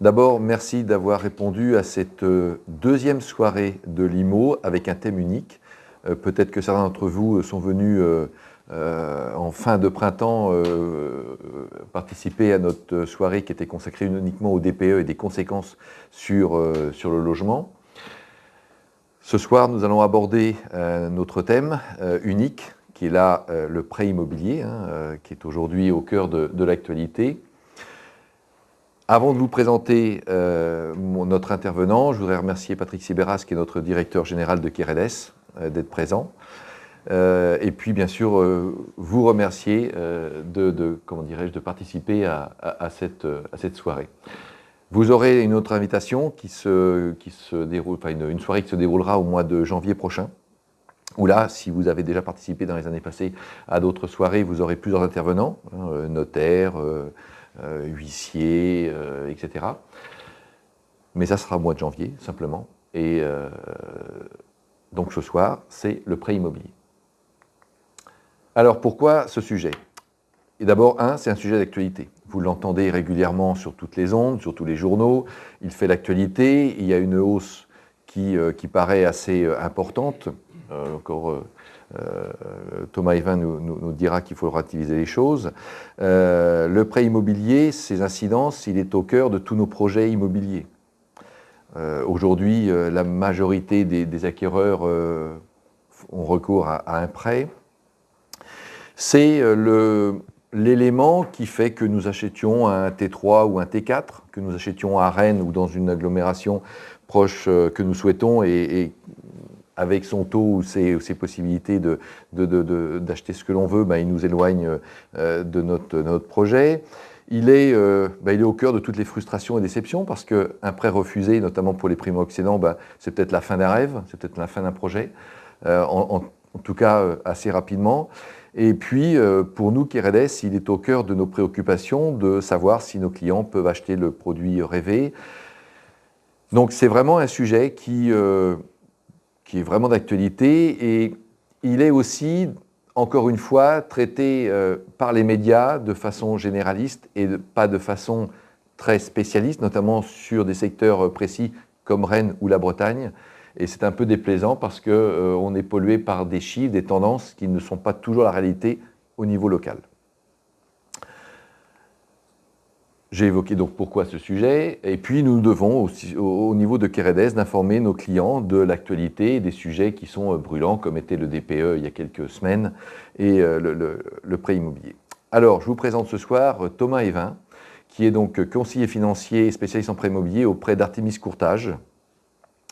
D'abord, merci d'avoir répondu à cette deuxième soirée de l'IMO avec un thème unique. Peut-être que certains d'entre vous sont venus en fin de printemps participer à notre soirée qui était consacrée uniquement au DPE et des conséquences sur le logement. Ce soir, nous allons aborder notre thème unique, qui est là le prêt immobilier, qui est aujourd'hui au cœur de l'actualité. Avant de vous présenter notre intervenant, je voudrais remercier Patrick Sibéras, qui est notre directeur général de Keredes, d'être présent. Et puis, bien sûr, vous remercier de participer à cette soirée. Vous aurez une autre invitation qui se déroule, une soirée qui se déroulera au mois de janvier prochain, où là, si vous avez déjà participé dans les années passées à d'autres soirées, vous aurez plusieurs intervenants, notaires, huissiers, etc. Mais ça sera au mois de janvier, simplement. Et donc ce soir, c'est le prêt immobilier. Alors pourquoi ce sujet? Et d'abord, c'est un sujet d'actualité. Vous l'entendez régulièrement sur toutes les ondes, sur tous les journaux. Il fait l'actualité. Il y a une hausse qui paraît assez importante. Thomas Evin nous dira qu'il faut relativiser les choses. Le prêt immobilier, ses incidences, il est au cœur de tous nos projets immobiliers. Aujourd'hui, la majorité des acquéreurs ont recours à un prêt. C'est l'élément qui fait que nous achetions un T3 ou un T4, que nous achetions à Rennes ou dans une agglomération proche que nous souhaitons et avec son taux ou ses possibilités d'acheter ce que l'on veut, il nous éloigne de notre projet. Il est au cœur de toutes les frustrations et déceptions parce qu'un prêt refusé, notamment pour les primo-accédants, c'est peut-être la fin d'un rêve, c'est peut-être la fin d'un projet, en tout cas assez rapidement. Et puis, pour nous, Keredes, il est au cœur de nos préoccupations de savoir si nos clients peuvent acheter le produit rêvé. Donc, c'est vraiment un sujet qui est vraiment d'actualité et il est aussi, encore une fois, traité par les médias de façon généraliste et pas de façon très spécialiste, notamment sur des secteurs précis comme Rennes ou la Bretagne. Et c'est un peu déplaisant parce qu'on est pollué par des chiffres, des tendances qui ne sont pas toujours la réalité au niveau local. J'ai évoqué donc pourquoi ce sujet, et puis nous devons aussi, au niveau de Keredes, d'informer nos clients de l'actualité et des sujets qui sont brûlants, comme était le DPE il y a quelques semaines, et le prêt immobilier. Alors, je vous présente ce soir Thomas Evin, qui est donc conseiller financier spécialiste en prêt immobilier auprès d'Artemis Courtage,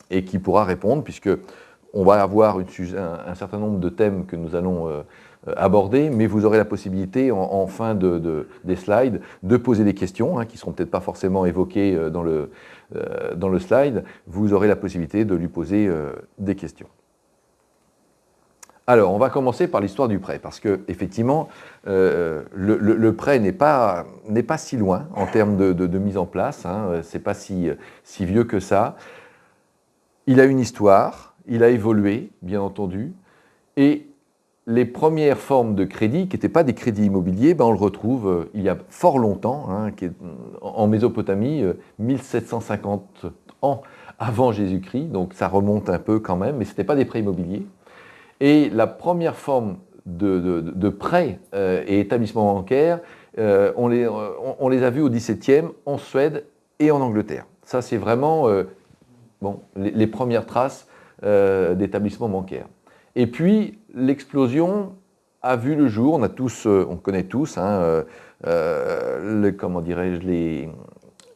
et qui pourra répondre, puisqu'on va avoir un certain nombre de thèmes que nous allons aborder, mais vous aurez la possibilité, en fin des slides, de poser des questions, qui ne seront peut-être pas forcément évoquées dans le slide. Vous aurez la possibilité de lui poser des questions. Alors, on va commencer par l'histoire du prêt, parce qu'effectivement, le prêt n'est pas si loin en termes de mise en place, ce n'est pas si vieux que ça. Il a une histoire, il a évolué, bien entendu, et les premières formes de crédit, qui n'étaient pas des crédits immobiliers, on le retrouve il y a fort longtemps, en Mésopotamie, 1750 ans avant Jésus-Christ, donc ça remonte un peu quand même, mais ce n'était pas des prêts immobiliers. Et la première forme de prêts et établissements bancaires, on les a vus au XVIIe en Suède et en Angleterre. Ça, c'est vraiment les premières traces d'établissements bancaires. Et puis, l'explosion a vu le jour, on connaît tous,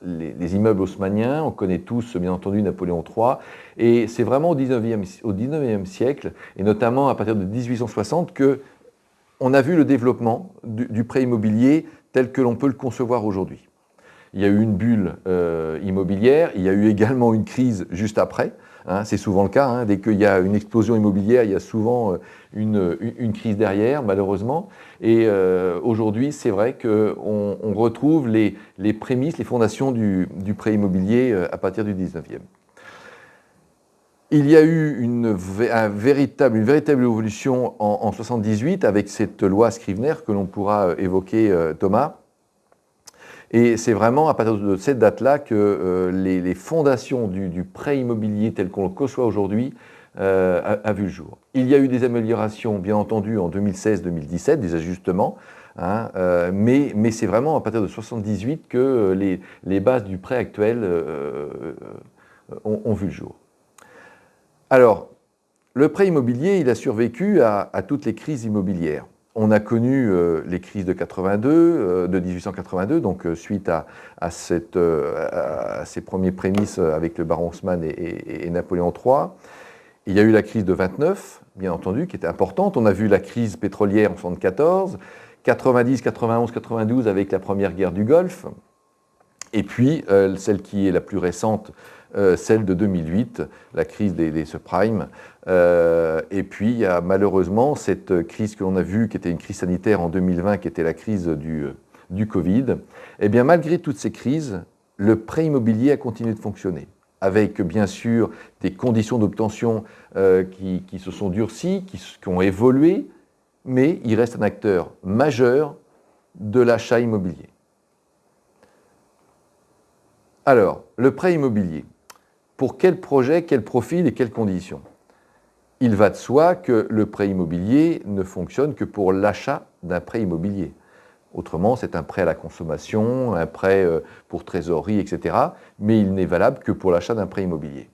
les immeubles haussmanniens, on connaît tous, bien entendu, Napoléon III, et c'est vraiment au 19e siècle, et notamment à partir de 1860, qu'on a vu le développement du prêt immobilier tel que l'on peut le concevoir aujourd'hui. Il y a eu une bulle immobilière, il y a eu également une crise juste après. C'est souvent le cas, dès qu'il y a une explosion immobilière, il y a souvent une crise derrière, malheureusement. Et aujourd'hui, c'est vrai qu'on retrouve les prémices, les fondations du prêt immobilier à partir du 19e. Il y a eu une véritable évolution en 1978 avec cette loi Scrivener que l'on pourra évoquer, Thomas. Et c'est vraiment à partir de cette date-là que les fondations du prêt immobilier tel qu'on le conçoit aujourd'hui a vu le jour. Il y a eu des améliorations, bien entendu, en 2016-2017, des ajustements, hein, mais c'est vraiment à partir de 1978 que les bases du prêt actuel ont vu le jour. Alors, le prêt immobilier, il a survécu à toutes les crises immobilières. On a connu les crises de 1882, donc suite à ces premiers prémices avec le baron Haussmann et Napoléon III. Il y a eu la crise de 29, bien entendu, qui était importante. On a vu la crise pétrolière en 1974, 90, 91, 92 avec la première guerre du Golfe, et puis celle qui est la plus récente, celle de 2008, la crise des subprimes. Et puis il y a malheureusement cette crise que l'on a vue, qui était une crise sanitaire en 2020, qui était la crise du Covid. Eh bien, malgré toutes ces crises, le prêt immobilier a continué de fonctionner, avec bien sûr des conditions d'obtention qui se sont durcies, qui ont évolué, mais il reste un acteur majeur de l'achat immobilier. Alors, le prêt immobilier, pour quel projet, quel profil et quelles conditions? Il va de soi que le prêt immobilier ne fonctionne que pour l'achat d'un prêt immobilier. Autrement, c'est un prêt à la consommation, un prêt pour trésorerie, etc. Mais il n'est valable que pour l'achat d'un prêt immobilier.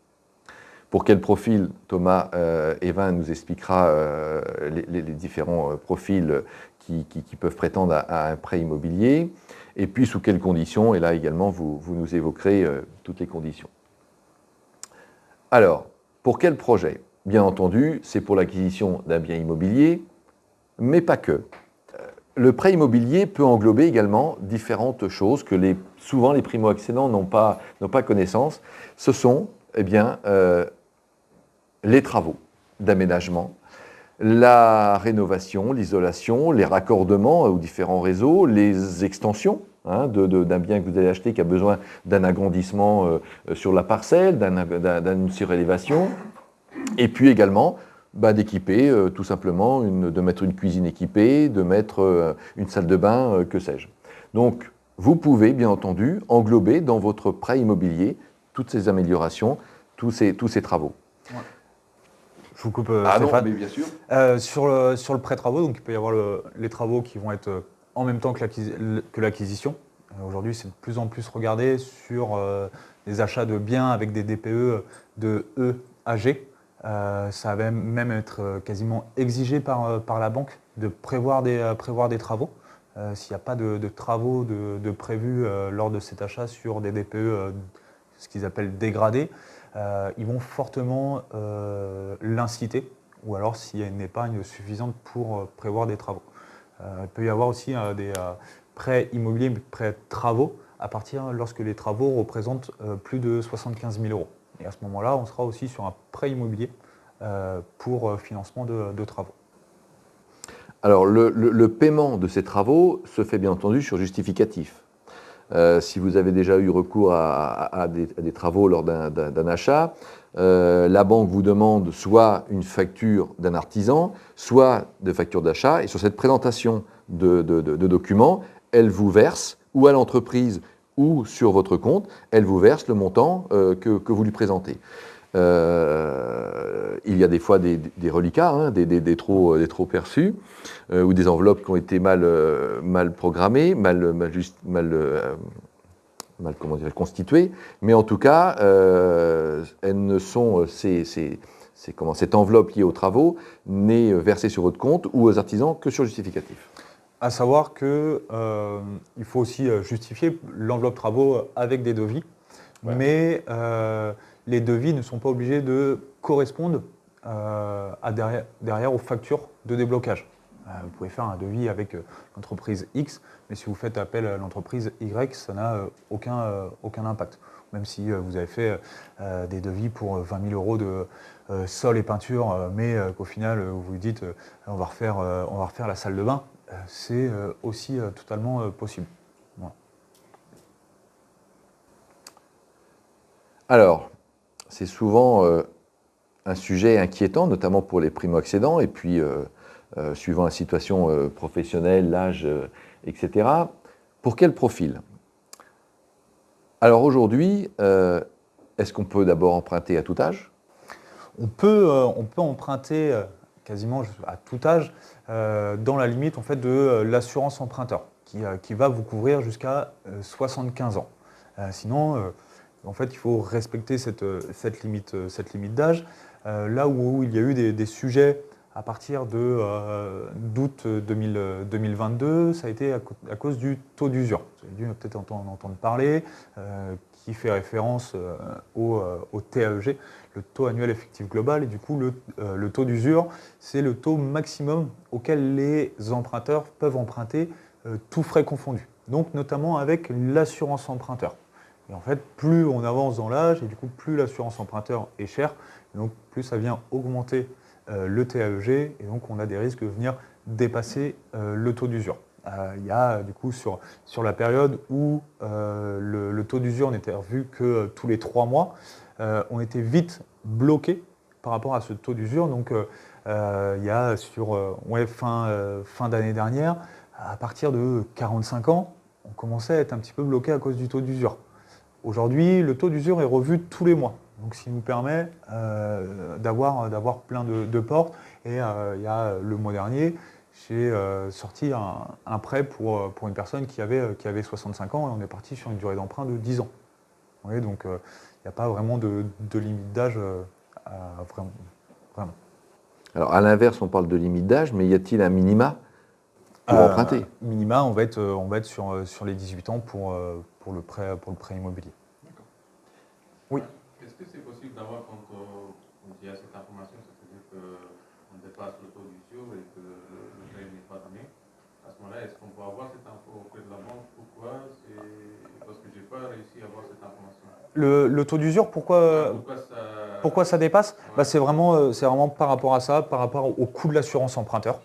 Pour quel profil? Thomas Evin nous expliquera les différents profils qui peuvent prétendre à un prêt immobilier. Et puis, sous quelles conditions? Et là également, vous nous évoquerez toutes les conditions. Alors, pour quel projet? Bien entendu, c'est pour l'acquisition d'un bien immobilier, mais pas que. Le prêt immobilier peut englober également différentes choses que souvent les primo-accédants n'ont pas connaissance. Ce sont les travaux d'aménagement, la rénovation, l'isolation, les raccordements aux différents réseaux, les extensions d'un bien que vous allez acheter qui a besoin d'un agrandissement sur la parcelle, d'une surélévation, et puis également d'équiper tout simplement, de mettre une cuisine équipée, de mettre une salle de bain, que sais-je. Donc, vous pouvez bien entendu englober dans votre prêt immobilier toutes ces améliorations, tous ces travaux. Ouais. Je vous coupe, Stéphane. Non, mais bien sûr. Sur le prêt travaux, donc il peut y avoir les travaux qui vont être en même temps que l'acquisition. Aujourd'hui, c'est de plus en plus regardé sur les achats de biens avec des DPE de EAG. Ça va même être quasiment exigé par la banque de prévoir des travaux. S'il n'y a pas de travaux de prévus lors de cet achat sur des DPE, ce qu'ils appellent dégradés, ils vont fortement l'inciter, ou alors s'il y a une épargne suffisante pour prévoir des travaux. Il peut y avoir aussi des prêts immobiliers, prêts travaux, lorsque les travaux représentent plus de 75 000 €. Et à ce moment-là, on sera aussi sur un prêt immobilier pour financement de travaux. Alors, le paiement de ces travaux se fait bien entendu sur justificatif. Si vous avez déjà eu recours à des travaux lors d'un achat, la banque vous demande soit une facture d'un artisan, soit de facture d'achat, et sur cette présentation de documents, elle vous verse, ou à l'entreprise, ou sur votre compte, elle vous verse le montant que vous lui présentez. Il y a des fois des reliquats, des trop perçus, ou des enveloppes qui ont été mal programmées, mal constituées, mais en tout cas, elles ne sont, cette enveloppe liée aux travaux n'est versée sur votre compte ou aux artisans que sur justificatif. À savoir qu'il faut aussi justifier l'enveloppe travaux avec des devis, ouais. Mais les devis ne sont pas obligés de correspondre derrière aux factures de déblocage. Vous pouvez faire un devis avec l'entreprise X, mais si vous faites appel à l'entreprise Y, ça n'a aucun impact. Même si vous avez fait des devis pour 20 000 € de sol et peinture, mais qu'au final vous vous dites on va refaire la salle de bain, c'est aussi totalement possible. Voilà. Alors, c'est souvent un sujet inquiétant, notamment pour les primo-accédants, et puis suivant la situation professionnelle, l'âge, etc. Pour quel profil? Alors aujourd'hui, est-ce qu'on peut d'abord emprunter à tout âge? On peut emprunter quasiment à tout âge dans la limite en fait, de l'assurance emprunteur qui va vous couvrir jusqu'à 75 ans. Sinon, en fait, il faut respecter cette limite d'âge. Là où il y a eu des sujets à partir d'août 2022, ça a été à cause du taux d'usure. Vous avez dû peut-être entendre parler, qui fait référence au TAEG, le taux annuel effectif global. Et du coup, le taux d'usure, c'est le taux maximum auquel les emprunteurs peuvent emprunter, tous frais confondus. Donc, notamment avec l'assurance emprunteur. Et en fait, plus on avance dans l'âge, et du coup, plus l'assurance emprunteur est chère, et donc plus ça vient augmenter le TAEG, et donc on a des risques de venir dépasser le taux d'usure. Il y a du coup sur la période où le taux d'usure n'était revu que tous les 3 mois, on était vite bloqué par rapport à ce taux d'usure. Donc il y a sur fin d'année dernière, à partir de 45 ans, on commençait à être un petit peu bloqué à cause du taux d'usure. Aujourd'hui, le taux d'usure est revu tous les mois. Donc, ce qui nous permet d'avoir plein de portes. Et il y a le mois dernier, j'ai sorti un prêt pour une personne qui avait 65 ans et on est parti sur une durée d'emprunt de 10 ans. Vous voyez, donc, il n'y a pas vraiment de limite d'âge vraiment. Alors, à l'inverse, on parle de limite d'âge, mais y a-t-il un minima pour emprunter? Minima, on va être sur les 18 ans pour le prêt immobilier. D'accord. Oui. Est-ce que c'est possible d'avoir, quand il y a cette information, c'est-à-dire qu'on dépasse le taux d'usure et que le prêt n'est pas donné, à ce moment-là, est-ce qu'on peut avoir cette info auprès de la banque? Pourquoi? Parce que je n'ai pas réussi à avoir cette information. Le taux d'usure, pourquoi ça dépasse? Ouais. C'est vraiment par rapport à ça, par rapport au coût de l'assurance emprunteur.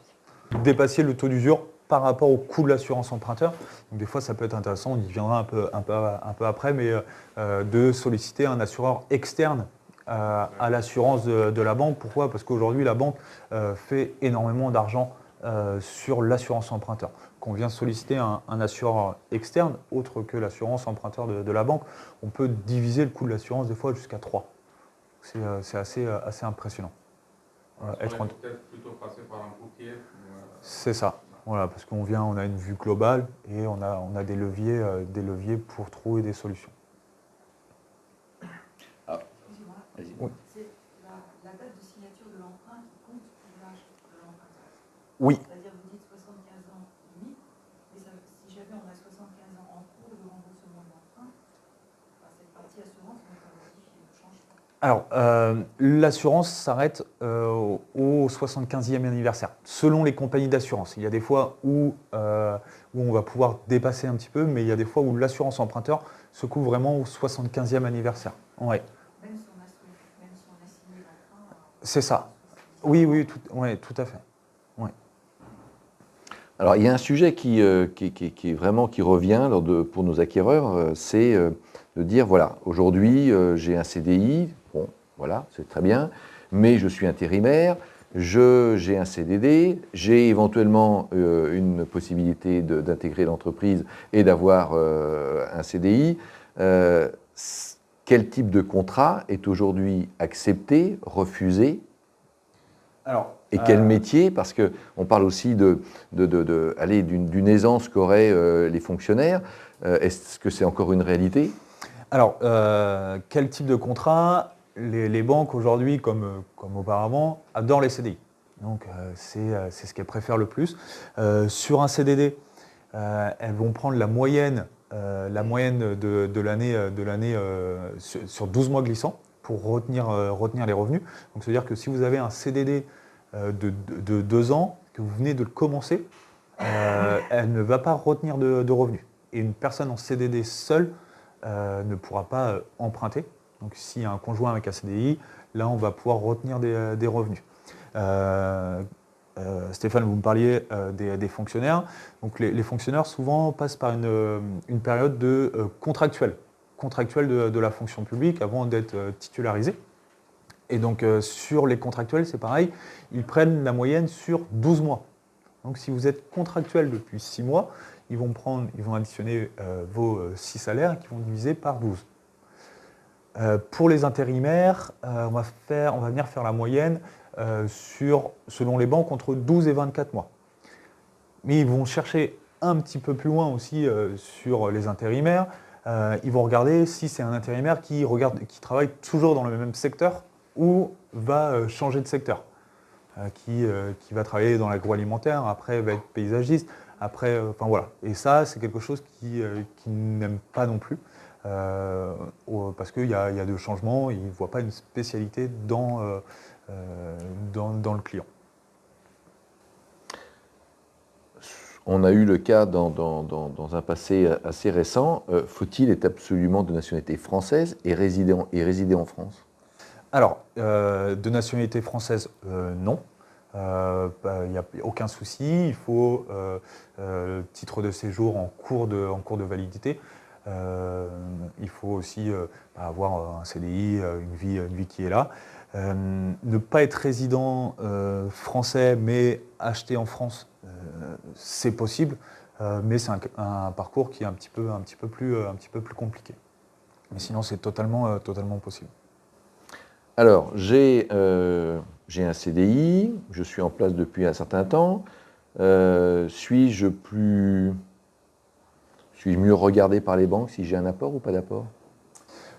Dépasser le taux d'usure par rapport au coût de l'assurance emprunteur. Donc des fois, ça peut être intéressant, on y viendra un peu après, mais de solliciter un assureur externe à l'assurance de la banque. Pourquoi? Parce qu'aujourd'hui, la banque fait énormément d'argent sur l'assurance emprunteur. Quand on vient solliciter un assureur externe, autre que l'assurance emprunteur de la banque, on peut diviser le coût de l'assurance des fois jusqu'à 3. C'est assez impressionnant. Peut-être plutôt passer par un courtier. C'est ça. Voilà, parce qu'on a une vue globale et on a des leviers pour trouver des solutions. Excusez-moi. Oui. C'est la date de signature de l'emprunt qui compte pour l'âge de l'emprunteur. Oui. C'est-à-dire, vous dites 75 ans et demi, mais si jamais on a 75 ans en cours de remboursement de l'emprunt, cette partie assurance, on ne change pas. Alors, l'assurance s'arrête au 75e anniversaire, selon les compagnies d'assurance. Il y a des fois où on va pouvoir dépasser un petit peu, mais il y a des fois où l'assurance emprunteur se couvre vraiment au 75e anniversaire. Ouais. Même si on a signé l'emprunt. C'est ça. Oui, tout à fait. Ouais. Alors, il y a un sujet qui revient pour nos acquéreurs, c'est de dire, voilà, aujourd'hui, j'ai un CDI, bon, voilà, c'est très bien, mais je suis intérimaire, j'ai un CDD, j'ai éventuellement une possibilité d'intégrer l'entreprise et d'avoir un CDI. Quel type de contrat est aujourd'hui accepté, refusé? Alors, et quel métier? Parce qu'on parle aussi d'une aisance qu'auraient les fonctionnaires. Est-ce que c'est encore une réalité? Alors, quel type de contrat? Les banques aujourd'hui, comme auparavant, adorent les CDI. Donc, c'est ce qu'elles préfèrent le plus. Sur un CDD, elles vont prendre la moyenne de l'année sur 12 mois glissants pour retenir les revenus. Donc, c'est-à-dire que si vous avez un CDD de 2 ans, que vous venez de le commencer, elle ne va pas retenir de revenus. Et une personne en CDD seule ne pourra pas emprunter. Donc s'il y a un conjoint avec un CDI, là on va pouvoir retenir des revenus. Stéphane, vous me parliez des fonctionnaires. Donc les fonctionnaires souvent passent par une période contractuelle de la fonction publique avant d'être titularisés. Et donc sur les contractuels, c'est pareil, ils prennent la moyenne sur 12 mois. Donc si vous êtes contractuel depuis 6 mois, ils vont additionner vos 6 salaires qui vont diviser par 12. Pour les intérimaires, on va venir faire la moyenne selon les banques, entre 12 et 24 mois. Mais ils vont chercher un petit peu plus loin aussi sur les intérimaires. Ils vont regarder si c'est un intérimaire qui travaille toujours dans le même secteur ou va changer de secteur, qui va travailler dans l'agroalimentaire, après va être paysagiste, après, voilà. Et ça, c'est quelque chose qui n'aime pas non plus, parce qu'il y a de changements, ils ne voient pas une spécialité dans le client. On a eu le cas dans un passé assez récent. Faut-il être absolument de nationalité française et résider en France? Alors, de nationalité française, non. Il n'y a aucun souci. Il faut titre de séjour en cours de validité. Il faut aussi avoir un CDI, une vie qui est là. Ne pas être résident français mais acheter en France, c'est possible, mais c'est un parcours qui est un petit peu plus compliqué. Mais sinon, c'est totalement possible. Alors, j'ai un CDI, je suis en place depuis un certain temps. Suis-je mieux regardé par les banques si j'ai un apport ou pas d'apport?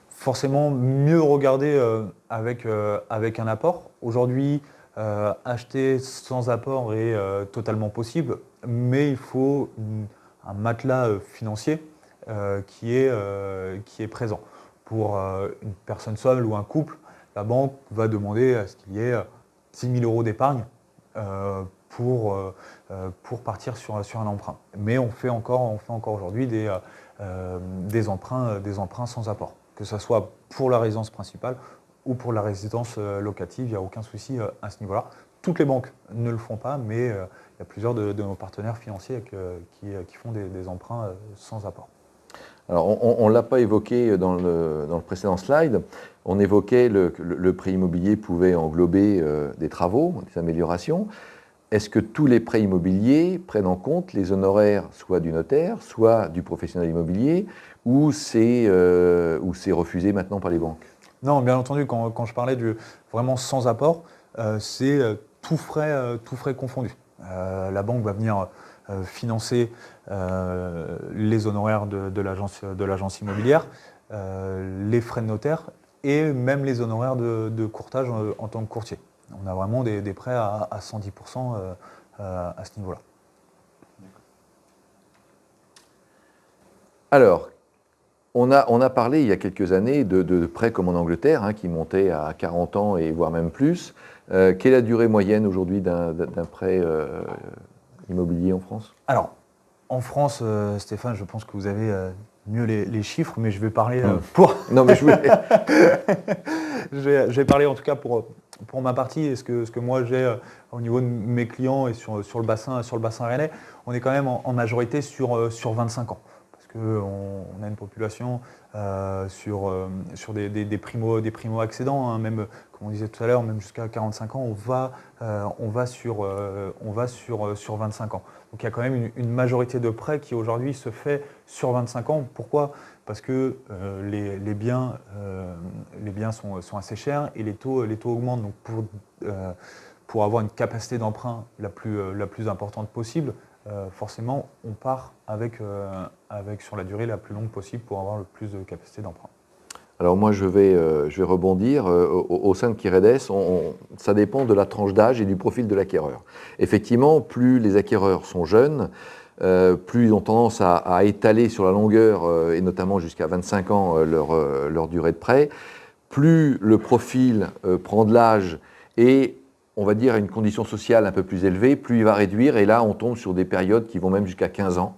Forcément, mieux regarder avec un apport. Aujourd'hui, acheter sans apport est totalement possible, mais il faut un matelas financier qui est présent. Pour une personne seule ou un couple, la banque va demander à ce qu'il y ait 10 000 € d'épargne pour partir sur un emprunt. Mais on fait encore aujourd'hui des emprunts sans apport, que ce soit pour la résidence principale ou pour la résidence locative, il n'y a aucun souci à ce niveau-là. Toutes les banques ne le font pas, mais il y a plusieurs de nos partenaires financiers qui font des emprunts sans apport. Alors, on ne l'a pas évoqué dans le précédent slide. On évoquait le prêt immobilier pouvait englober des travaux, des améliorations. Est-ce que tous les prêts immobiliers prennent en compte les honoraires soit du notaire, soit du professionnel immobilier, ou c'est refusé maintenant par les banques? Non, bien entendu, quand je parlais du vraiment sans apport, c'est tout frais confondus. La banque va venir financer les honoraires de l'agence immobilière, les frais de notaire et même les honoraires de courtage en tant que courtier. On a vraiment des prêts à 110% à ce niveau-là. Alors, on a parlé il y a quelques années de prêts comme en Angleterre, qui montaient à 40 ans et voire même plus. Quelle est la durée moyenne aujourd'hui d'un prêt immobilier en France? Alors, en France, Stéphane, je pense que vous avez mieux les chiffres, mais je vais parler pour... Non, mais je voulais... je vais parler en tout cas pour ma partie et ce que moi j'ai au niveau de mes clients et sur le bassin rennais. On est quand même en majorité sur 25 ans. Parce qu'on a une population sur des primo-accédants, même comme on disait tout à l'heure, même jusqu'à 45 ans, on va sur 25 ans. Donc il y a quand même une majorité de prêts qui aujourd'hui se fait sur 25 ans. Pourquoi? Parce que les biens sont assez chers et les taux augmentent. Donc pour avoir une capacité d'emprunt la plus importante possible, forcément on part avec sur la durée la plus longue possible pour avoir le plus de capacité d'emprunt. Alors moi je vais rebondir. Au sein de Kiredes, ça dépend de la tranche d'âge et du profil de l'acquéreur. Effectivement, plus les acquéreurs sont jeunes, plus ils ont tendance à étaler sur la longueur, et notamment jusqu'à 25 ans, leur durée de prêt, plus le profil prend de l'âge et, on va dire, à une condition sociale un peu plus élevée, plus il va réduire, et là on tombe sur des périodes qui vont même jusqu'à 15 ans.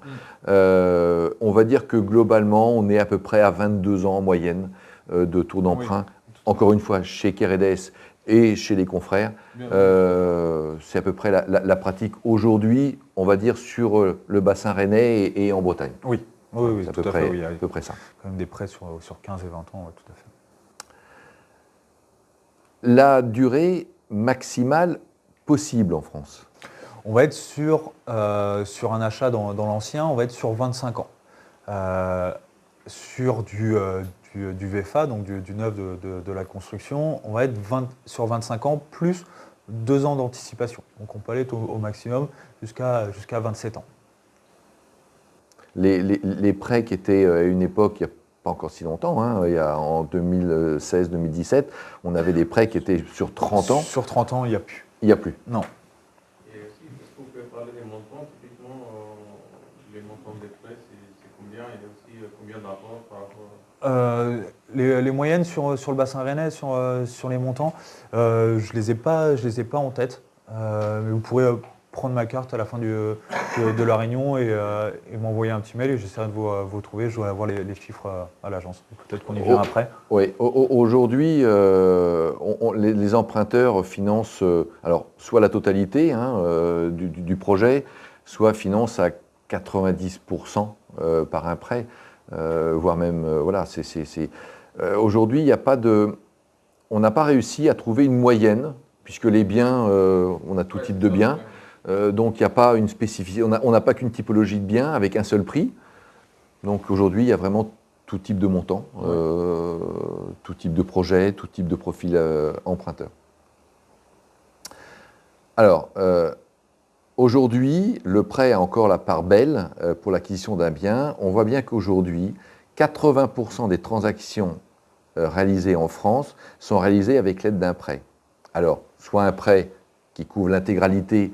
On va dire que globalement, on est à peu près à 22 ans en moyenne de taux d'emprunt. Oui. Encore une fois, chez Kiredes et chez les confrères, c'est à peu près la pratique aujourd'hui, on va dire, sur le bassin rennais et en Bretagne. Oui, c'est à peu près ça. Quand même des prêts sur 15 et 20 ans, tout à fait. La durée maximale possible en France? On va être sur un achat dans l'ancien, on va être sur 25 ans. Sur du VFA, donc du neuf de la construction, on va être sur 25 ans plus 2 ans d'anticipation. Donc on peut aller au maximum jusqu'à 27 ans. Les prêts qui étaient à une époque, il n'y a pas encore si longtemps, hein, en 2016-2017, on avait des prêts qui étaient sur 30 ans. Sur 30 ans, il n'y a plus. Il n'y a plus. Non. Et aussi, est-ce que vous pouvez parler des montants? Typiquement, les montants des prêts, c'est combien? Et aussi, combien d'apports par rapport Les moyennes sur le bassin rennais, sur les montants, je les ai pas en tête. Mais vous pourrez prendre ma carte à la fin de la réunion et m'envoyer un petit mail et j'essaierai de vous trouver. Je dois avoir les chiffres à l'agence. Peut-être qu'on y vient après. Oui, aujourd'hui, les emprunteurs financent alors, soit la totalité du projet, soit financent à 90% par un prêt, voire même, voilà, aujourd'hui, il n'y a pas de... On n'a pas réussi à trouver une moyenne, puisque les biens, on a tout type de biens, donc il n'y a pas une spécificité, on n'a pas qu'une typologie de biens avec un seul prix. Donc aujourd'hui, il y a vraiment tout type de montant, tout type de projet, tout type de profil emprunteur. Alors, aujourd'hui, le prêt a encore la part belle pour l'acquisition d'un bien. On voit bien qu'aujourd'hui, 80% des transactions réalisées en France sont réalisées avec l'aide d'un prêt. Alors, soit un prêt qui couvre l'intégralité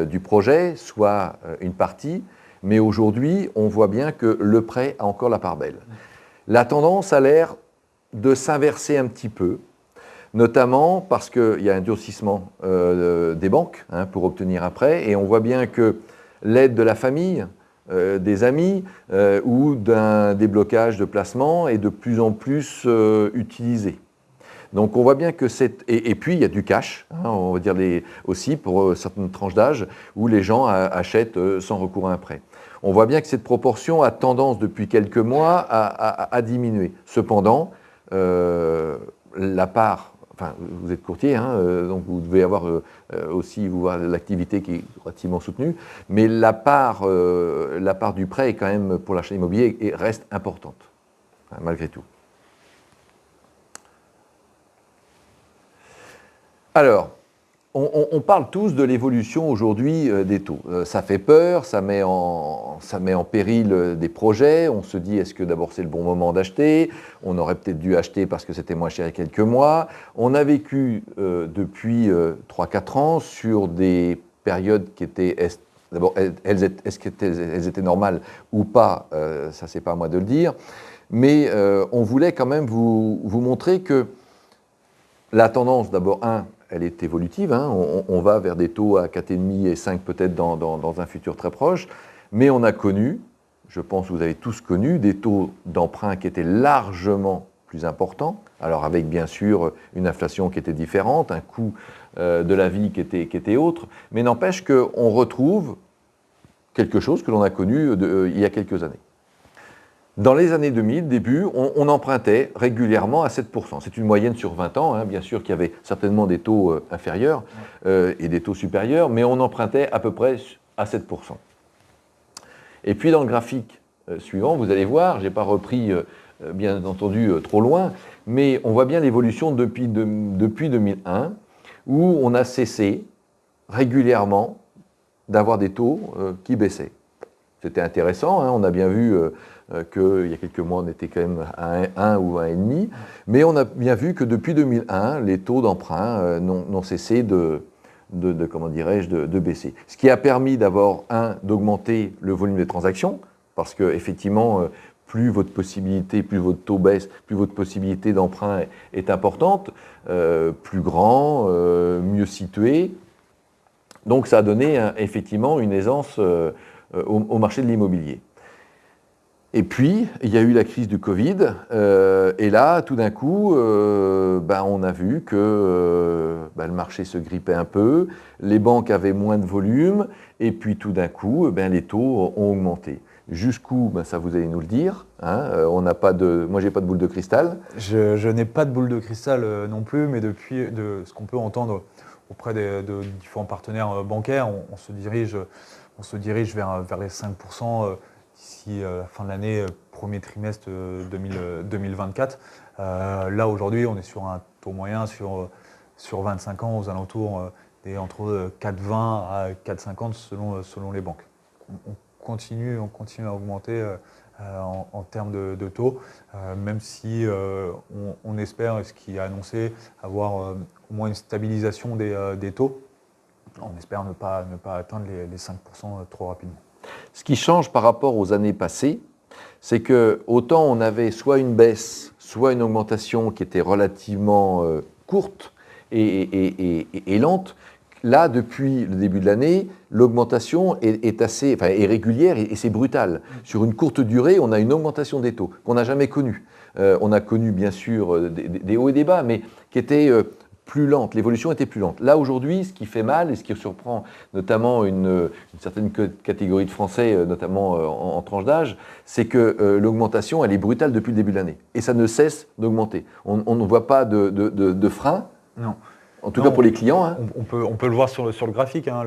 du projet, soit une partie, mais aujourd'hui, on voit bien que le prêt a encore la part belle. La tendance a l'air de s'inverser un petit peu, notamment parce qu'il y a un durcissement des banques pour obtenir un prêt, et on voit bien que l'aide de la famille, des amis ou d'un déblocage de placement est de plus en plus utilisé. Donc on voit bien que c'est... Et puis il y a du cash, on va dire aussi pour certaines tranches d'âge, où les gens achètent sans recours à un prêt. On voit bien que cette proportion a tendance depuis quelques mois à diminuer. Cependant, la part... Enfin, vous êtes courtier, donc vous devez avoir aussi l'activité qui est relativement soutenue, mais la part du prêt est quand même, pour l'achat immobilier, et reste importante, malgré tout. Alors, on parle tous de l'évolution aujourd'hui des taux. Ça fait peur, ça met en péril des projets. On se dit, est-ce que d'abord c'est le bon moment d'acheter? On aurait peut-être dû acheter parce que c'était moins cher il y a quelques mois. On a vécu depuis 3-4 ans sur des périodes qui étaient... D'abord, est-ce qu'elles étaient normales ou pas? Ça, c'est pas à moi de le dire. Mais on voulait quand même vous montrer que la tendance, d'abord, elle est évolutive, on va vers des taux à 4,5 et 5 peut-être dans un futur très proche, mais on a connu, je pense que vous avez tous connu, des taux d'emprunt qui étaient largement plus importants, alors avec bien sûr une inflation qui était différente, un coût de la vie qui était autre, mais n'empêche qu'on retrouve quelque chose que l'on a connu il y a quelques années. Dans les années 2000, début, on empruntait régulièrement à 7%. C'est une moyenne sur 20 ans, bien sûr qu'il y avait certainement des taux inférieurs et des taux supérieurs, mais on empruntait à peu près à 7%. Et puis dans le graphique suivant, vous allez voir, je n'ai pas repris bien entendu trop loin, mais on voit bien l'évolution depuis 2001, où on a cessé régulièrement d'avoir des taux qui baissaient. C'était intéressant, on a bien vu qu'il y a quelques mois, on était quand même à 1 ou 1,5, mais on a bien vu que depuis 2001, les taux d'emprunt n'ont cessé de baisser. Ce qui a permis d'abord, d'augmenter le volume des transactions, parce qu'effectivement, plus votre taux baisse, plus votre possibilité d'emprunt est importante, plus grand, mieux situé. Donc ça a donné effectivement une aisance au marché de l'immobilier. Et puis, il y a eu la crise du Covid, et là, tout d'un coup, on a vu que le marché se grippait un peu, les banques avaient moins de volume, et puis tout d'un coup, les taux ont augmenté. Jusqu'où, ça vous allez nous le dire. On n'a pas moi, j'ai pas de boule de cristal. Je n'ai pas de boule de cristal non plus, mais depuis ce qu'on peut entendre auprès de différents partenaires bancaires. On se dirige vers les 5% d'ici la fin de l'année, premier trimestre 2024. Là, aujourd'hui, on est sur un taux moyen sur 25 ans aux alentours entre 4,20 à 4,50 selon les banques. On continue à augmenter en termes de taux, même si on espère, ce qui est annoncé, avoir au moins une stabilisation des taux. On espère ne pas atteindre les 5% trop rapidement. Ce qui change par rapport aux années passées, c'est que autant on avait soit une baisse, soit une augmentation qui était relativement courte et lente. Là, depuis le début de l'année, l'augmentation est régulière et c'est brutal. Sur une courte durée, on a une augmentation des taux qu'on n'a jamais connue. On a connu bien sûr des hauts et des bas, mais qui étaient plus lentes. L'évolution était plus lente. Là, aujourd'hui, ce qui fait mal et ce qui surprend notamment une certaine catégorie de Français, notamment en tranche d'âge, c'est que l'augmentation, elle est brutale depuis le début de l'année. Et ça ne cesse d'augmenter. On ne voit pas de frein. Non. En tout cas pour les clients. Hein. On peut le voir sur le graphique. Hein.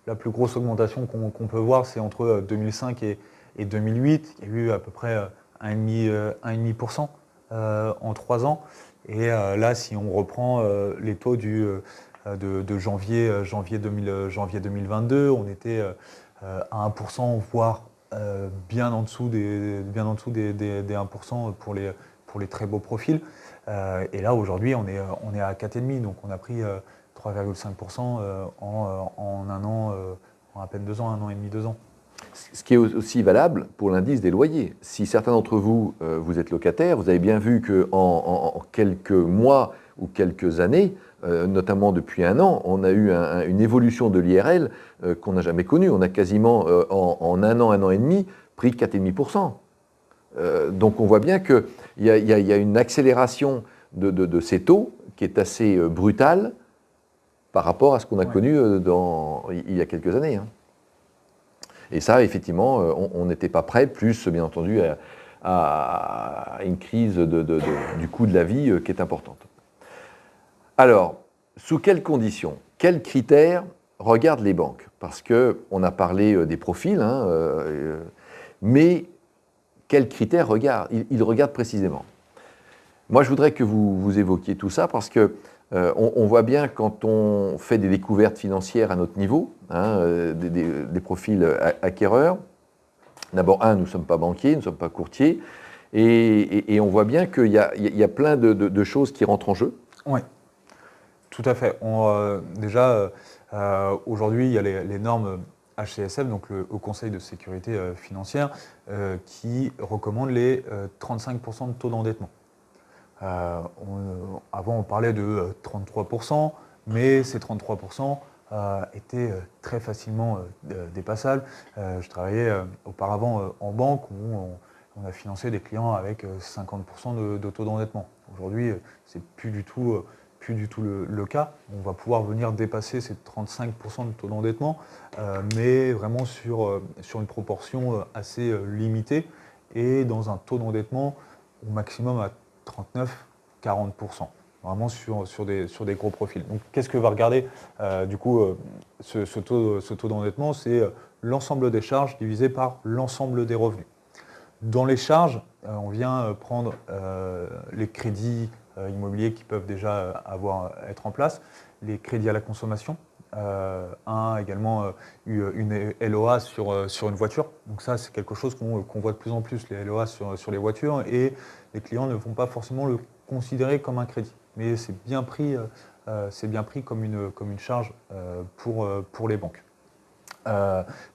La plus grosse augmentation qu'on peut voir, c'est entre 2005 et 2008. Il y a eu à peu près 1,5% en 3 ans. Et là, si on reprend les taux de janvier 2022, on était à 1%, voire bien en dessous des 1% pour les très beaux profils. Et là, aujourd'hui, on est à 4,5%, donc on a pris 3,5% en un an, en à peine 2 ans, 1 an et demi, 2 ans. Ce qui est aussi valable pour l'indice des loyers. Si certains d'entre vous, vous êtes locataires, vous avez bien vu qu'en quelques mois ou quelques années, notamment depuis 1 an, on a eu une évolution de l'IRL qu'on n'a jamais connue. On a quasiment, en 1 an et demi, pris 4,5%. Donc on voit bien qu'il y a une accélération de ces taux qui est assez brutale par rapport à ce qu'on a connu il y a quelques années. Hein. Et ça, effectivement, on n'était pas prêt, plus bien entendu à une crise du coût de la vie qui est importante. Alors, sous quelles conditions, quels critères regardent les banques? Parce qu'on a parlé des profils, hein, mais quels critères ils regardent précisément? Moi, je voudrais que vous évoquiez tout ça parce que on voit bien quand on fait des découvertes financières à notre niveau, hein, des profils acquéreurs. D'abord, nous ne sommes pas banquiers, nous ne sommes pas courtiers, et on voit bien qu'il y a plein de choses qui rentrent en jeu. Oui, tout à fait. Déjà, aujourd'hui, il y a les normes HCSF, donc le Haut Conseil de sécurité financière, qui recommande les 35% de taux d'endettement. Avant, on parlait de 33%, mais ces 33% étaient très facilement dépassables. Je travaillais auparavant en banque où on a financé des clients avec 50% de taux d'endettement. Aujourd'hui, c'est plus du tout le cas. On va pouvoir venir dépasser ces 35% de taux d'endettement, mais vraiment sur une proportion assez limitée et dans un taux d'endettement au maximum à 39-40%, vraiment sur des gros profils. Donc, qu'est-ce que va regarder ce taux d'endettement? C'est l'ensemble des charges divisé par l'ensemble des revenus. Dans les charges, on vient prendre les crédits immobiliers qui peuvent déjà être en place, les crédits à la consommation, également une LOA sur une voiture. Donc ça, c'est quelque chose qu'on voit de plus en plus, les LOA sur les voitures, et les clients ne vont pas forcément le considérer comme un crédit. Mais c'est bien pris comme une charge pour les banques.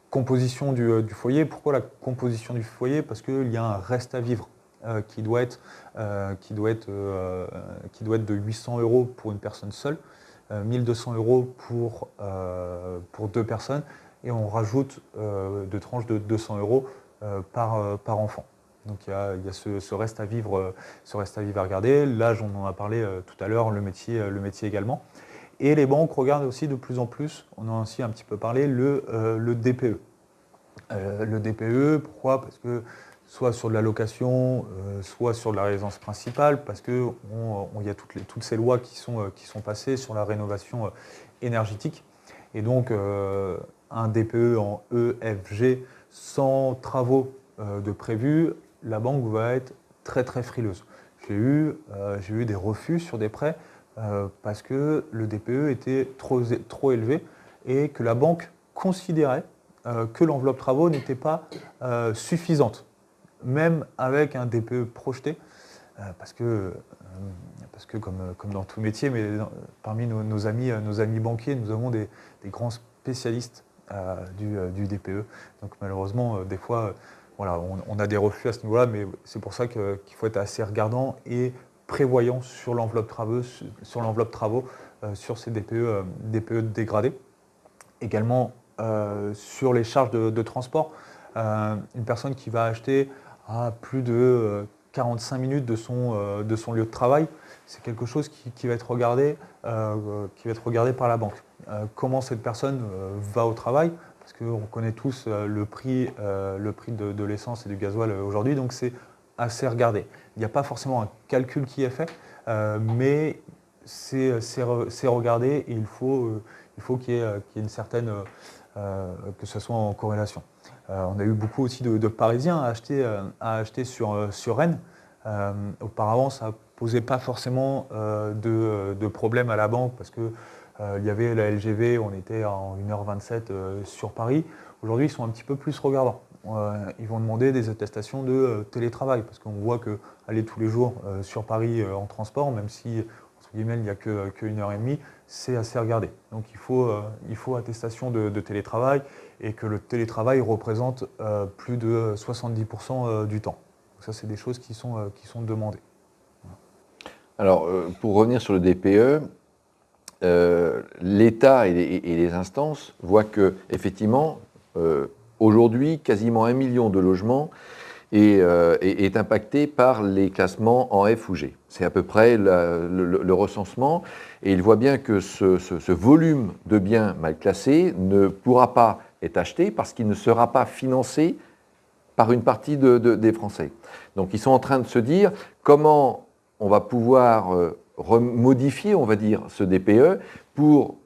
Composition du foyer. Pourquoi la composition du foyer? Parce qu'il y a un reste à vivre qui doit être de 800 € pour une personne seule, 1 200 € pour 2 personnes, et on rajoute 2 tranches de 200 € par enfant. Donc il y a ce reste à vivre à regarder. L'âge, on en a parlé tout à l'heure, le métier également. Et les banques regardent aussi de plus en plus, on en a aussi un petit peu parlé, le DPE. Le DPE, pourquoi? Parce que soit sur de la location, soit sur de la résidence principale, parce qu'il y a toutes ces lois qui sont passées sur la rénovation énergétique. Et donc, un DPE en EFG sans travaux de prévus, la banque va être très très frileuse. J'ai eu des refus sur des prêts parce que le DPE était trop élevé et que la banque considérait que l'enveloppe travaux n'était pas suffisante, même avec un DPE projeté, parce que comme dans tout métier, mais parmi nos amis banquiers, nous avons des grands spécialistes du DPE. Donc malheureusement, des fois, voilà, on a des refus à ce niveau-là, mais c'est pour ça qu'il faut être assez regardant et prévoyant sur l'enveloppe travaux, sur ces DPE dégradés. Également, sur les charges de transport, une personne qui va acheter à plus de 45 minutes de son lieu de travail, c'est quelque chose qui va être regardé par la banque. Comment cette personne va au travail, parce qu'on connaît tous le prix de l'essence et du gasoil aujourd'hui, donc c'est assez regardé. Il n'y a pas forcément un calcul qui est fait, mais c'est regardé et il faut qu'il y ait une certaine, que ce soit en corrélation. On a eu beaucoup aussi de Parisiens à acheter sur Rennes. Auparavant, ça ne posait pas forcément de problème à la banque parce que il y avait la LGV, on était en 1h27 sur Paris. Aujourd'hui, ils sont un petit peu plus regardants. Ils vont demander des attestations de télétravail parce qu'on voit qu'aller tous les jours sur Paris en transport, même si entre guillemets, il n'y a que 1h30, c'est assez regardé. Donc il faut attestation de télétravail et que le télétravail représente plus de 70% du temps. Donc ça, c'est des choses qui sont demandées. Alors, pour revenir sur le DPE, l'État et les instances voient que, effectivement, aujourd'hui, quasiment 1 million de logements est impacté par les classements en F ou G. C'est à peu près le recensement. Et il voit bien que ce volume de biens mal classés ne pourra pas être acheté parce qu'il ne sera pas financé par une partie des Français. Donc ils sont en train de se dire comment on va pouvoir modifier, on va dire, ce DPE pour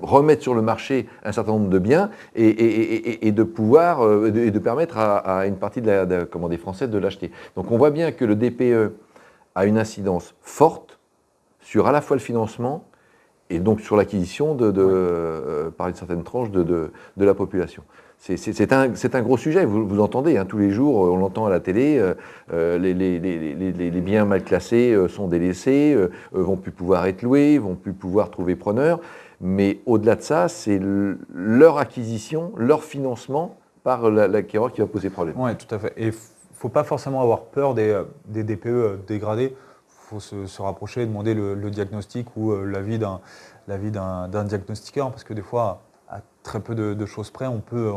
remettre sur le marché un certain nombre de biens et de pouvoir et de permettre à une partie des Français de l'acheter. Donc on voit bien que le DPE a une incidence forte sur à la fois le financement et donc sur l'acquisition par une certaine tranche de la population. C'est un gros sujet, vous entendez, tous les jours, on l'entend à la télé, les biens mal classés sont délaissés, vont plus pouvoir être loués, vont plus pouvoir trouver preneur, mais au-delà de ça, c'est leur acquisition, leur financement par l'acquéreur qui va poser problème. Oui, tout à fait. Et il ne faut pas forcément avoir peur des DPE dégradés, il faut se rapprocher et demander le diagnostic ou l'avis d'un diagnostiqueur, parce que des fois, à très peu de choses près, on peut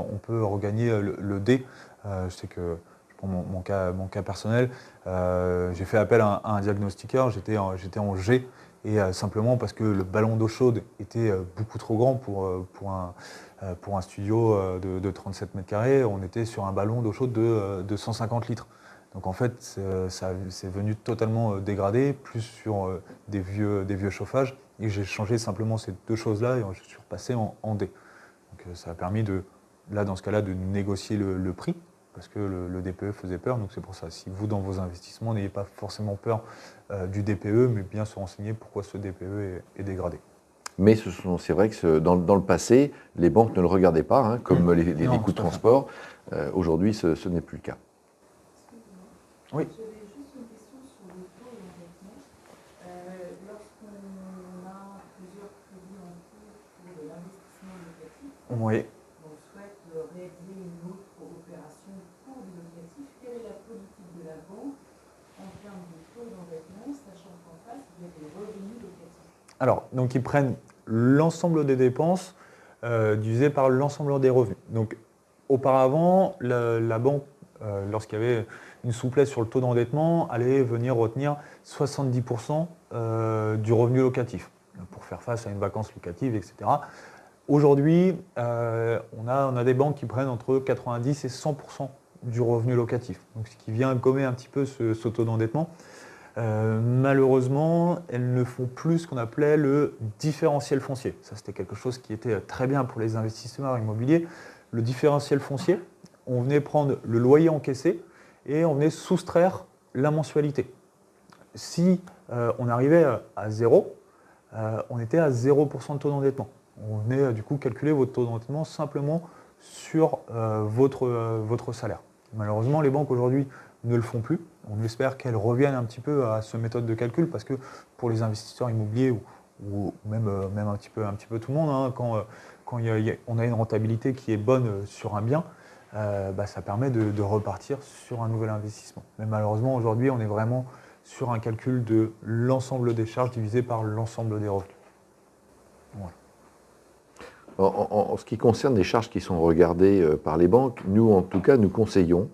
regagner le D. Je sais que, je prends mon cas personnel, j'ai fait appel à un diagnostiqueur, j'étais en G, et simplement parce que le ballon d'eau chaude était beaucoup trop grand pour un studio de 37 mètres carrés, on était sur un ballon d'eau chaude de 150 litres. Donc en fait, c'est venu totalement dégradé, plus sur des vieux chauffages, et j'ai changé simplement ces deux choses-là et je suis repassé en D. Donc ça a permis dans ce cas-là, de négocier le prix, parce que le DPE faisait peur. Donc c'est pour ça, si vous, dans vos investissements, n'ayez pas forcément peur du DPE, mais bien se renseigner pourquoi ce DPE est dégradé. Mais c'est vrai que dans le passé, les banques ne le regardaient pas, comme les coûts de transport. Aujourd'hui, ce n'est plus le cas. Oui. J'avais juste une question sur le taux d'endettement. Lorsqu'on a plusieurs crédits en cours pour de l'investissement locatif, Oui. on souhaite réaliser une autre opération pour du locatif, quelle est la politique de la banque en termes de taux d'endettement, sachant qu'en face, il y a des revenus locatifs? Alors, donc ils prennent l'ensemble des dépenses divisé par l'ensemble des revenus. Donc, auparavant, la banque, lorsqu'il y avait une souplesse sur le taux d'endettement, allait venir retenir 70% du revenu locatif pour faire face à une vacance locative, etc. Aujourd'hui, on a des banques qui prennent entre 90 et 100% du revenu locatif, donc ce qui vient gommer un petit peu ce taux d'endettement. Malheureusement, elles ne font plus ce qu'on appelait le différentiel foncier. Ça, c'était quelque chose qui était très bien pour les investisseurs immobiliers. Le différentiel foncier, on venait prendre le loyer encaissé et on venait soustraire la mensualité. Si on arrivait à 0, on était à 0% de taux d'endettement. On venait du coup calculer votre taux d'endettement simplement sur votre salaire. Malheureusement, les banques aujourd'hui ne le font plus. On espère qu'elles reviennent un petit peu à cette méthode de calcul parce que pour les investisseurs immobiliers ou même un petit peu tout le monde, hein, quand on a une rentabilité qui est bonne sur un bien, ça permet de repartir sur un nouvel investissement. Mais malheureusement, aujourd'hui, on est vraiment sur un calcul de l'ensemble des charges divisé par l'ensemble des revenus. Voilà. En ce qui concerne les charges qui sont regardées par les banques, nous, en tout cas, nous conseillons,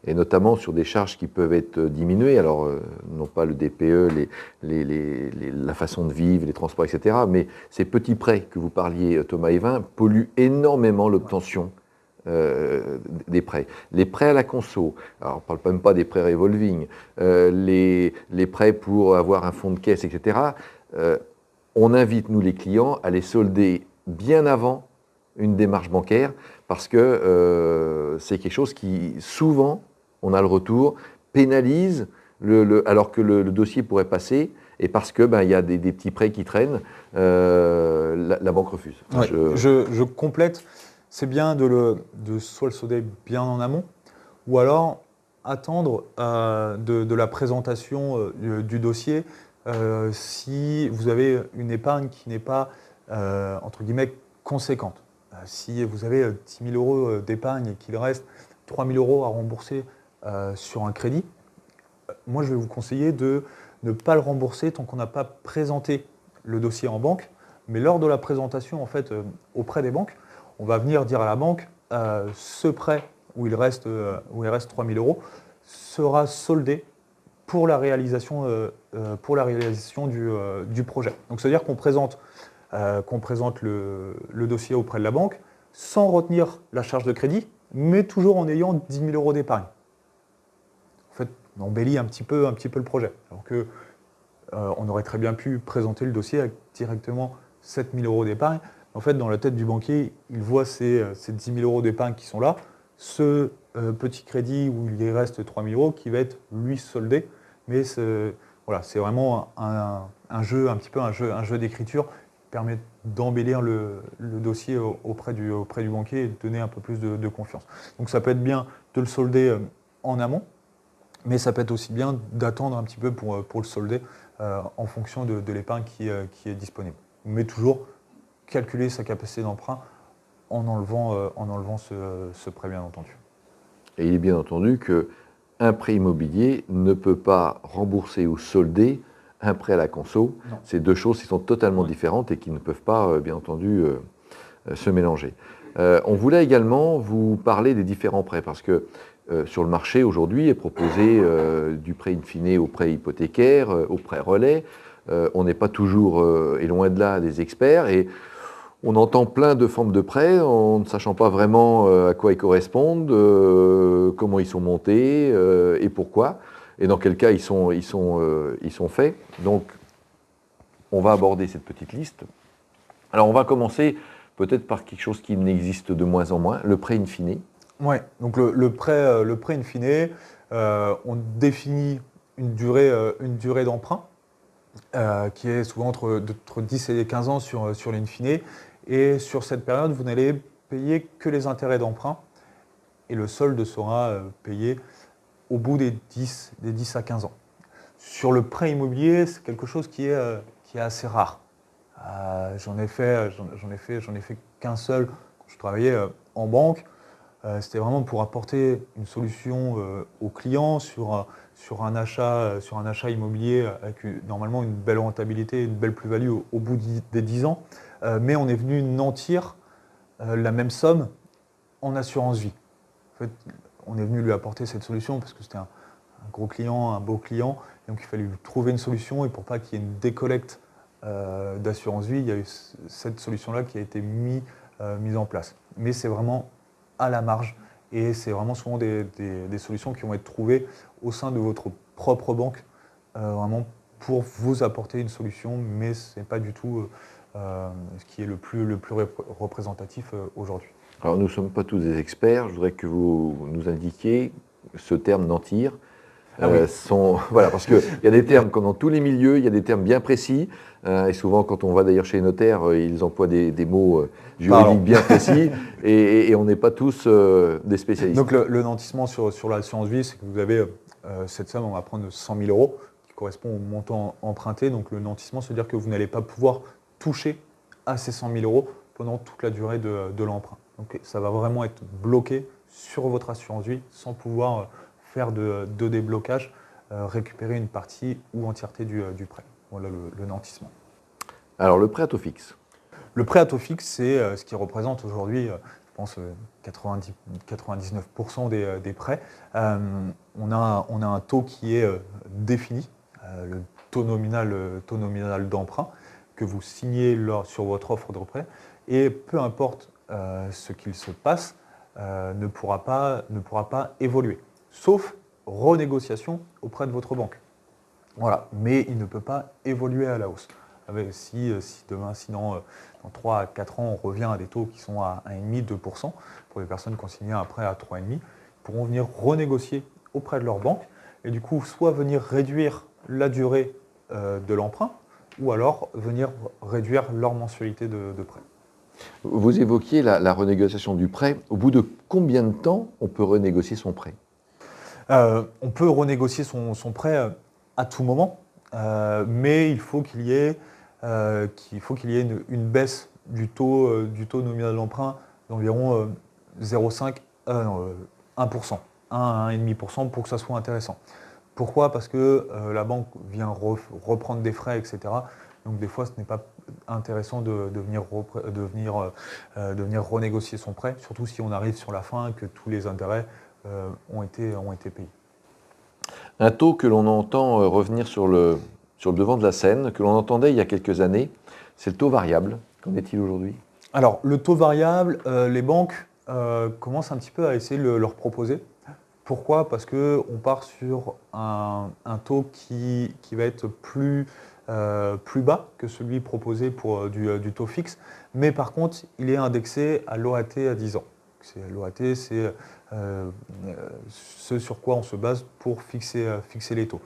et notamment sur des charges qui peuvent être diminuées, alors non pas le DPE, la façon de vivre, les transports, etc., mais ces petits prêts que vous parliez, Thomas Évin, polluent énormément l'obtention des prêts. Les prêts à la conso, alors on ne parle même pas des prêts revolving, les prêts pour avoir un fonds de caisse, etc., on invite, nous les clients, à les solder bien avant une démarche bancaire parce que c'est quelque chose qui, souvent, on a le retour, pénalise alors que le dossier pourrait passer et parce que y a des petits prêts qui traînent, la banque refuse. Ouais, je complète, c'est bien de soit le solder bien en amont ou alors attendre de la présentation du dossier si vous avez une épargne qui n'est pas entre guillemets conséquente. Si vous avez 10 000 euros d'épargne et qu'il reste 3 000 euros à rembourser sur un crédit, moi je vais vous conseiller de ne pas le rembourser tant qu'on n'a pas présenté le dossier en banque, mais lors de la présentation en fait auprès des banques, on va venir dire à la banque ce prêt où il reste 3 000 euros sera soldé pour la réalisation du projet. Donc c'est-à-dire qu'on présente le dossier auprès de la banque sans retenir la charge de crédit, mais toujours en ayant 10 000 euros d'épargne. En fait, on embellit un petit peu le projet. Alors que on aurait très bien pu présenter le dossier avec directement 7 000 euros d'épargne. En fait, dans la tête du banquier, il voit ces 10 000 euros d'épargne qui sont là, ce petit crédit où il reste 3 000 euros qui va être lui soldé. Mais voilà, c'est vraiment un jeu d'écriture qui permet d'embellir le dossier auprès du banquier et de donner un peu plus de confiance. Donc ça peut être bien de le solder en amont, mais ça peut être aussi bien d'attendre un petit peu pour le solder en fonction de l'épargne qui est disponible. Mais toujours calculer sa capacité d'emprunt en enlevant ce prêt, bien entendu. Et il est bien entendu qu'un prêt immobilier ne peut pas rembourser ou solder un prêt à la conso. Non. C'est deux choses qui sont totalement différentes et qui ne peuvent pas, bien entendu, se mélanger. On voulait également vous parler des différents prêts parce que sur le marché aujourd'hui est proposé du prêt in fine au prêt hypothécaire, au prêt relais. On n'est pas toujours, et loin de là, des experts. Et on entend plein de formes de prêts en ne sachant pas vraiment à quoi ils correspondent, comment ils sont montés et pourquoi, et dans quel cas ils sont faits. Donc, on va aborder cette petite liste. Alors, on va commencer peut-être par quelque chose qui n'existe de moins en moins, le prêt in fine. Oui, donc le prêt in fine, on définit une durée d'emprunt qui est souvent entre 10 et 15 ans sur l'in fine. Et sur cette période, vous n'allez payer que les intérêts d'emprunt et le solde sera payé au bout des 10 à 15 ans. Sur le prêt immobilier, c'est quelque chose qui est assez rare. J'en ai fait qu'un seul quand je travaillais en banque. C'était vraiment pour apporter une solution aux clients sur un achat immobilier avec normalement une belle rentabilité, une belle plus-value au bout des 10 ans. Mais on est venu nantir la même somme en assurance vie. En fait, on est venu lui apporter cette solution parce que c'était un gros client, un beau client. Et donc il fallait lui trouver une solution et pour pas qu'il y ait une décollecte d'assurance vie, il y a eu cette solution-là qui a été mise en place. Mais c'est vraiment à la marge et c'est vraiment souvent des solutions qui vont être trouvées au sein de votre propre banque vraiment pour vous apporter une solution, mais ce n'est pas du tout ce qui est le plus représentatif aujourd'hui. Alors nous ne sommes pas tous des experts, je voudrais que vous nous indiquiez ce terme nantir. Ah oui. Voilà, parce qu'il y a des termes comme dans tous les milieux, il y a des termes bien précis, et souvent quand on va d'ailleurs chez les notaires, ils emploient des mots juridiques bien précis, et on n'est pas tous des spécialistes. Donc le nantissement sur l'assurance vie, c'est que vous avez cette somme, on va prendre 100 000 euros, qui correspond au montant emprunté. Donc le nantissement, c'est-à-dire que vous n'allez pas pouvoir toucher à ces 100 000 euros pendant toute la durée de l'emprunt. Donc ça va vraiment être bloqué sur votre assurance vie sans pouvoir faire de déblocage, récupérer une partie ou entièreté du prêt. Voilà le nantissement. Alors le prêt à taux fixe. Le prêt à taux fixe, c'est ce qui représente aujourd'hui, je pense, 99% des prêts. On a un taux qui est défini, le taux nominal d'emprunt, que vous signez sur votre offre de prêt, et peu importe ce qu'il se passe, ne pourra pas évoluer, sauf renégociation auprès de votre banque. Voilà, mais il ne peut pas évoluer à la hausse. Si demain, sinon dans 3 à 4 ans, on revient à des taux qui sont à 1,5, 2%, pour les personnes qui ont signé un prêt à 3,5, ils pourront venir renégocier auprès de leur banque, et du coup, soit venir réduire la durée de l'emprunt, ou alors venir réduire leur mensualité de prêt. Vous évoquiez la renégociation du prêt. Au bout de combien de temps on peut renégocier son prêt ? On peut renégocier son prêt à tout moment, mais il faut qu'il y ait, une baisse du taux nominal d'emprunt d'environ 0,5 1%, 1 à 1,5% pour que ça soit intéressant. Pourquoi ? Parce que la banque vient reprendre des frais, etc. Donc des fois, ce n'est pas intéressant de venir renégocier son prêt, surtout si on arrive sur la fin et que tous les intérêts ont été payés. Un taux que l'on entend revenir sur le devant de la scène, que l'on entendait il y a quelques années, c'est le taux variable. Qu'en est-il aujourd'hui ? Alors, le taux variable, les banques commencent un petit peu à essayer de leur proposer. Pourquoi ? Parce qu'on part sur un taux qui va être plus bas que celui proposé pour du taux fixe, mais par contre, il est indexé à l'OAT à 10 ans. L'OAT, c'est ce sur quoi on se base pour fixer les taux.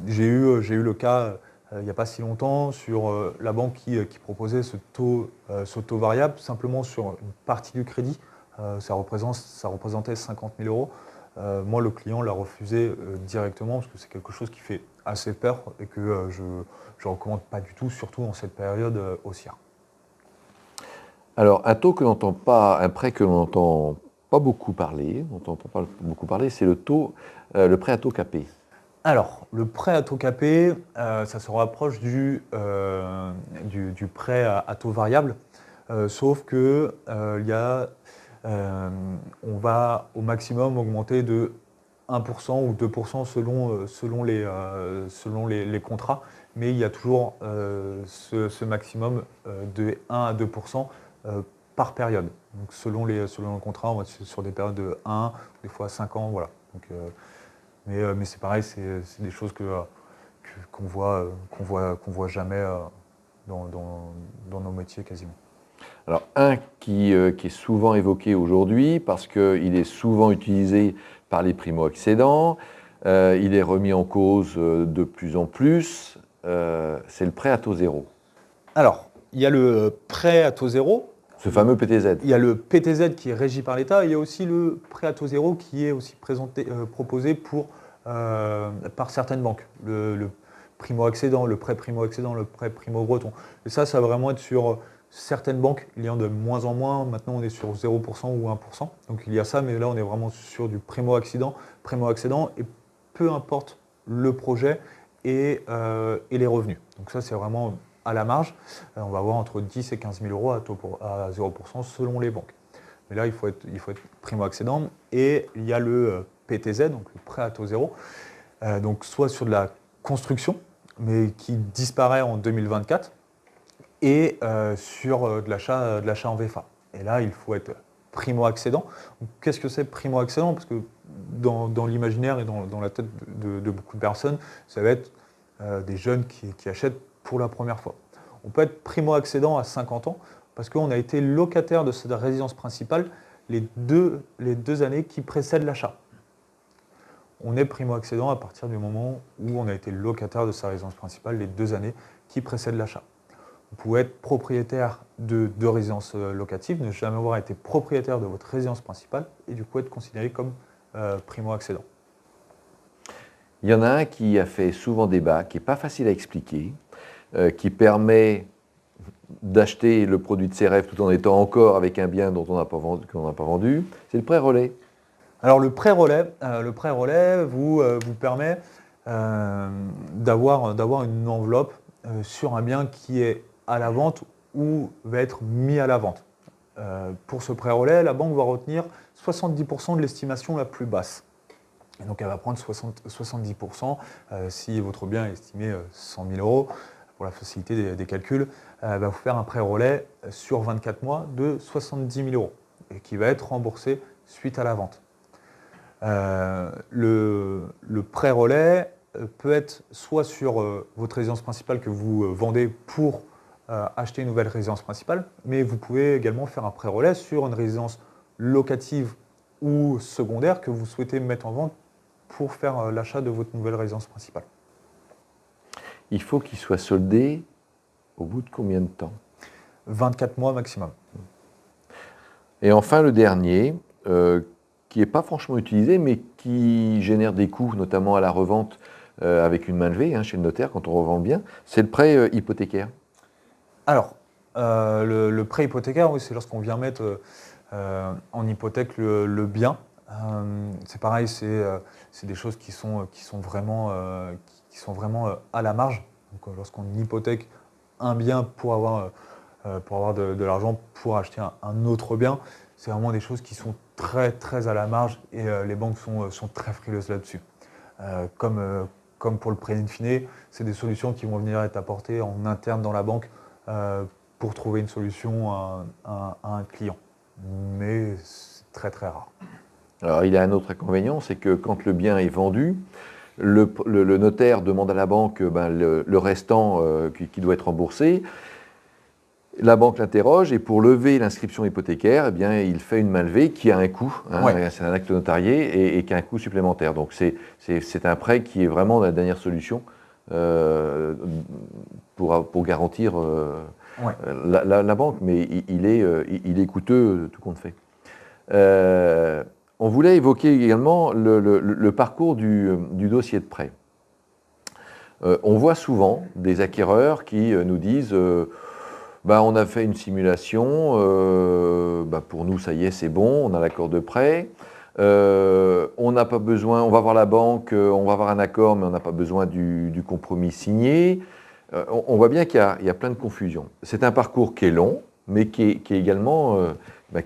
J'ai eu le cas il n'y a pas si longtemps sur la banque qui proposait ce taux variable simplement sur une partie du crédit. Ça représentait 50 000 euros. Moi, le client l'a refusé directement parce que c'est quelque chose qui fait assez peur et que je ne recommande pas du tout, surtout en cette période haussière. Alors, un prêt que l'on n'entend pas beaucoup parler, c'est le prêt à taux capé. Alors, le prêt à taux capé, ça se rapproche du prêt à taux variable, sauf que on va au maximum augmenter de 1% ou 2% selon les contrats, mais il y a toujours ce maximum de 1 à 2% par période. Donc selon le contrat, on va être sur des périodes de 1, des fois 5 ans, voilà. Donc, mais c'est pareil, c'est des choses qu'on voit jamais dans nos métiers quasiment. Alors, un qui est souvent évoqué aujourd'hui, parce qu'il est souvent utilisé par les primo-accédants, il est remis en cause de plus en plus, c'est le prêt à taux zéro. Alors, il y a le prêt à taux zéro. Ce fameux PTZ. Il y a le PTZ qui est régi par l'État, il y a aussi le prêt à taux zéro qui est aussi proposé par certaines banques. Le primo-accédant, le prêt primo-accédant, le prêt primo-breton. Et ça va vraiment être sur certaines banques. Il y en a de moins en moins. Maintenant, on est sur 0% ou 1%. Donc il y a ça, mais là, on est vraiment sur du primo-accédant. Et peu importe le projet et les revenus. Donc ça, c'est vraiment à la marge. On va avoir entre 10 et 15 000 euros à 0% selon les banques. Mais là, il faut être primo-accédant. Et il y a le PTZ, donc le prêt à taux zéro, donc soit sur de la construction, mais qui disparaît en 2024, et sur de l'achat en VFA. Et là, il faut être primo-accédant. Qu'est-ce que c'est primo-accédant ? Parce que dans l'imaginaire et dans la tête de beaucoup de personnes, ça va être des jeunes qui achètent pour la première fois. On peut être primo-accédant à 50 ans parce qu'on a été locataire de cette résidence principale les deux années qui précèdent l'achat. On est primo-accédant à partir du moment où on a été locataire de sa résidence principale les 2 années qui précèdent l'achat. Vous pouvez être propriétaire de résidences locatives, ne jamais avoir été propriétaire de votre résidence principale et du coup être considéré comme primo-accédant. Il y en a un qui a fait souvent débat, qui n'est pas facile à expliquer, qui permet d'acheter le produit de ses rêves tout en étant encore avec un bien dont on n'a pas vendu, c'est le prêt relais. Alors le prêt relais vous permet d'avoir une enveloppe sur un bien qui est à la vente ou va être mis à la vente. Pour ce prêt relais, la banque va retenir 70% de l'estimation la plus basse. Et donc elle va prendre 70% si votre bien est estimé 100 000 euros. Pour la facilité des calculs, elle va vous faire un prêt relais sur 24 mois de 70 000 euros et qui va être remboursé suite à la vente. Le prêt relais peut être soit sur votre résidence principale que vous vendez pour acheter une nouvelle résidence principale, mais vous pouvez également faire un prêt relais sur une résidence locative ou secondaire que vous souhaitez mettre en vente pour faire l'achat de votre nouvelle résidence principale. Il faut qu'il soit soldé au bout de combien de temps? 24 mois maximum. Et enfin, le dernier, qui n'est pas franchement utilisé, mais qui génère des coûts, notamment à la revente avec une main levée chez le notaire quand on revend le bien, c'est le prêt hypothécaire. Alors, le prêt hypothécaire, oui, c'est lorsqu'on vient mettre en hypothèque le bien. C'est pareil, c'est des choses qui sont vraiment à la marge. Donc, lorsqu'on hypothèque un bien pour avoir de l'argent pour acheter un autre bien, c'est vraiment des choses qui sont très très à la marge et les banques sont très frileuses là-dessus. Comme pour le prêt in fine, c'est des solutions qui vont venir être apportées en interne dans la banque pour trouver une solution à un client. Mais c'est très très rare. Alors il y a un autre inconvénient, c'est que quand le bien est vendu, le notaire demande à la banque le restant qui doit être remboursé. La banque l'interroge et pour lever l'inscription hypothécaire, eh bien, il fait une main levée qui a un coût, c'est un acte notarié et qui a un coût supplémentaire. Donc c'est un prêt qui est vraiment la dernière solution pour garantir la banque, mais il est coûteux tout compte fait. On voulait évoquer également le parcours du dossier de prêt. On voit souvent des acquéreurs qui nous disent on a fait une simulation, pour nous ça y est, c'est bon, on a l'accord de prêt. On n'a pas besoin, on va voir la banque, on va avoir un accord, mais on n'a pas besoin du compromis signé. On voit bien qu'il y a plein de confusion. C'est un parcours qui est long, mais qui est également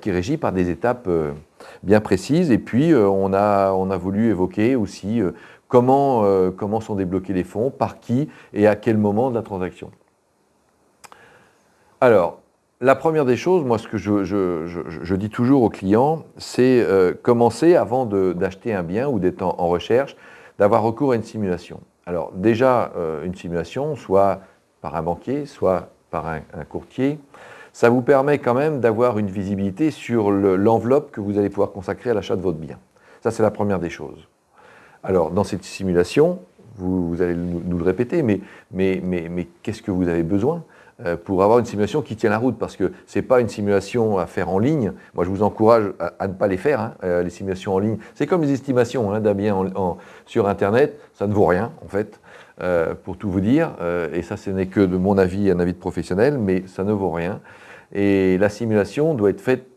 qui est régi par des étapes bien précises. Et puis, on a voulu évoquer aussi comment sont débloqués les fonds, par qui et à quel moment de la transaction. Alors, la première des choses, moi, ce que je dis toujours aux clients, c'est commencer avant d'acheter un bien ou d'être en recherche, d'avoir recours à une simulation. Alors, déjà, une simulation, soit par un banquier, soit par un courtier, ça vous permet quand même d'avoir une visibilité sur l'enveloppe que vous allez pouvoir consacrer à l'achat de votre bien. Ça, c'est la première des choses. Alors, dans cette simulation, vous allez nous le répéter, mais qu'est-ce que vous avez besoin pour avoir une simulation qui tient la route, parce que ce n'est pas une simulation à faire en ligne. Moi, je vous encourage à ne pas les faire, les simulations en ligne. C'est comme les estimations d'un bien sur Internet, ça ne vaut rien, en fait, pour tout vous dire. Et ça, ce n'est que de mon avis, un avis de professionnel, mais ça ne vaut rien. Et la simulation doit être faite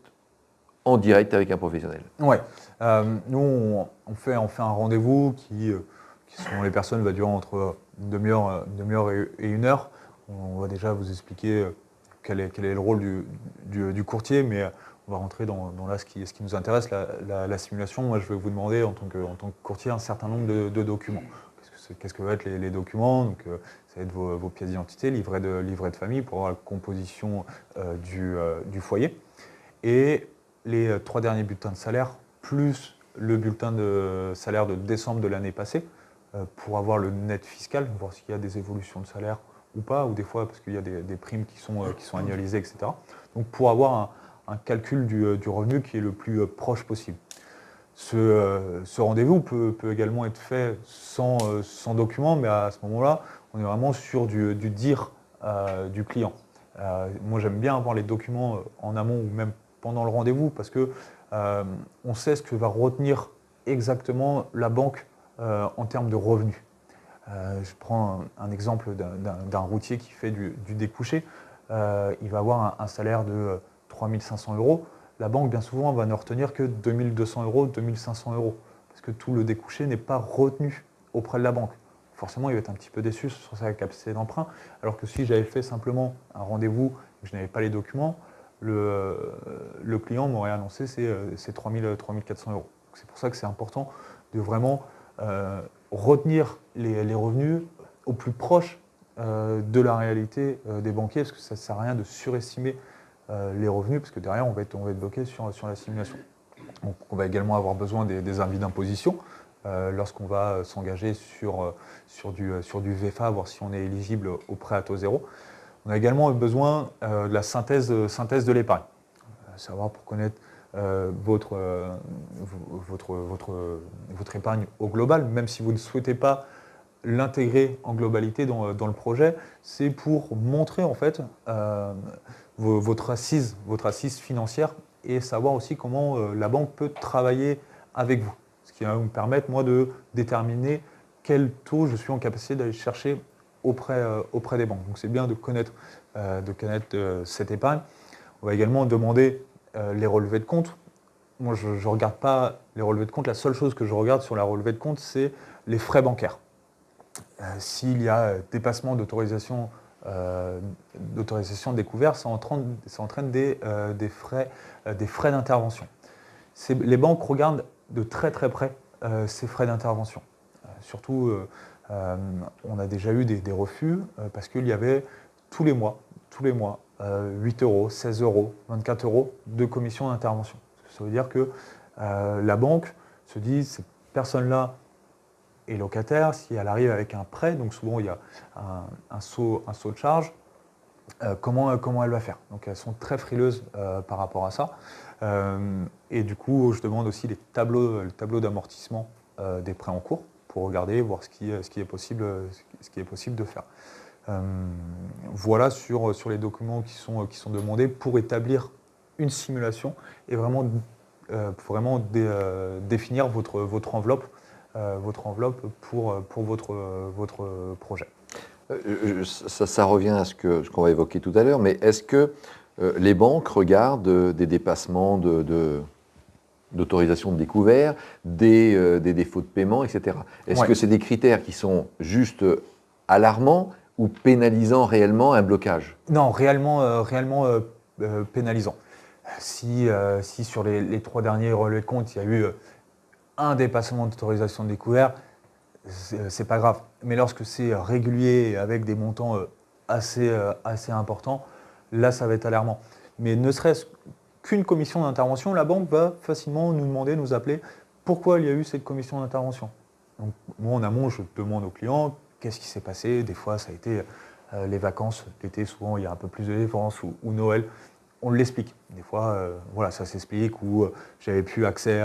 en direct avec un professionnel. Oui. Nous, on fait un rendez-vous qui selon les personnes, va durer entre une demi-heure et 1 heure. On va déjà vous expliquer quel est le rôle du courtier, mais on va rentrer dans là ce qui nous intéresse, la simulation. Moi, je vais vous demander en tant que courtier un certain nombre de documents. Qu'est-ce que vont être les documents? Donc, ça va être vos pièces d'identité, livret de famille pour avoir la composition du foyer. Et les 3 derniers bulletins de salaire, plus le bulletin de salaire de décembre de l'année passée pour avoir le net fiscal, voir s'il y a des évolutions de salaire ou pas, ou des fois parce qu'il y a des primes qui sont annualisées, etc. Donc pour avoir un calcul du revenu qui est le plus proche possible. Ce rendez-vous peut également être fait sans document, mais à ce moment-là, on est vraiment sur du dire du client. Moi, j'aime bien avoir les documents en amont ou même pendant le rendez-vous parce que on sait ce que va retenir exactement la banque en termes de revenus. Je prends un exemple d'un routier qui fait du découché. Il va avoir un salaire de 3 500 €. La banque, bien souvent, va ne retenir que 2 200 €, 2 500 €, parce que tout le découché n'est pas retenu auprès de la banque. Forcément, il va être un petit peu déçu sur sa capacité d'emprunt, alors que si j'avais fait simplement un rendez-vous et que je n'avais pas les documents, le client m'aurait annoncé c'est 3 400 €. C'est pour ça que c'est important de vraiment retenir les revenus au plus proche de la réalité des banquiers, parce que ça ne sert à rien de surestimer les revenus, parce que derrière, on va être bloqué sur la simulation. Donc, on va également avoir besoin des avis d'imposition lorsqu'on va s'engager sur du VFA, voir si on est éligible au prêt à taux zéro. On a également besoin de la synthèse de l'épargne, savoir pour connaître votre épargne au global, même si vous ne souhaitez pas l'intégrer en globalité dans le projet, c'est pour montrer en fait votre assise financière et savoir aussi comment la banque peut travailler avec vous. Ce qui va me permettre, moi, de déterminer quel taux je suis en capacité d'aller chercher auprès des banques. Donc c'est bien de connaître cette épargne. On va également demander les relevés de compte. Moi, je ne regarde pas les relevés de compte. La seule chose que je regarde sur la relevée de compte, c'est les frais bancaires. S'il y a dépassement d'autorisation découverte, ça entraîne des frais d'intervention. Les banques regardent de très très près ces frais d'intervention. Surtout, on a déjà eu des refus parce qu'il y avait tous les mois 8 €, 16 €, 24 € de commission d'intervention. Ça veut dire que la banque se dit, cette personne-là est locataire, si elle arrive avec un prêt, donc souvent il y a un saut de charge, comment elle va faire. Donc elles sont très frileuses par rapport à ça. Et du coup, je demande aussi le tableau d'amortissement des prêts en cours pour regarder, voir ce qui est possible de faire. Voilà sur les documents qui sont demandés pour établir une simulation et vraiment définir votre enveloppe pour votre projet. Ça revient à ce qu'on va évoquer tout à l'heure, mais est-ce que les banques regardent des dépassements d'autorisation de découvert, des défauts de paiement, etc. Est-ce que c'est des critères qui sont juste alarmants ou pénalisant réellement un blocage? Non, réellement pénalisant. Si sur les 3 derniers relevés de compte, il y a eu un dépassement d'autorisation de découvert, c'est pas grave. Mais lorsque c'est régulier avec des montants assez importants, là, ça va être alarmant. Mais ne serait-ce qu'une commission d'intervention, la banque va facilement nous appeler pourquoi il y a eu cette commission d'intervention. Donc, moi, en amont, je demande aux clients qu'est-ce qui s'est passé. Des fois, ça a été les vacances. L'été, souvent, il y a un peu plus de dépenses ou Noël. On l'explique. Des fois, voilà, ça s'explique ou j'avais plus accès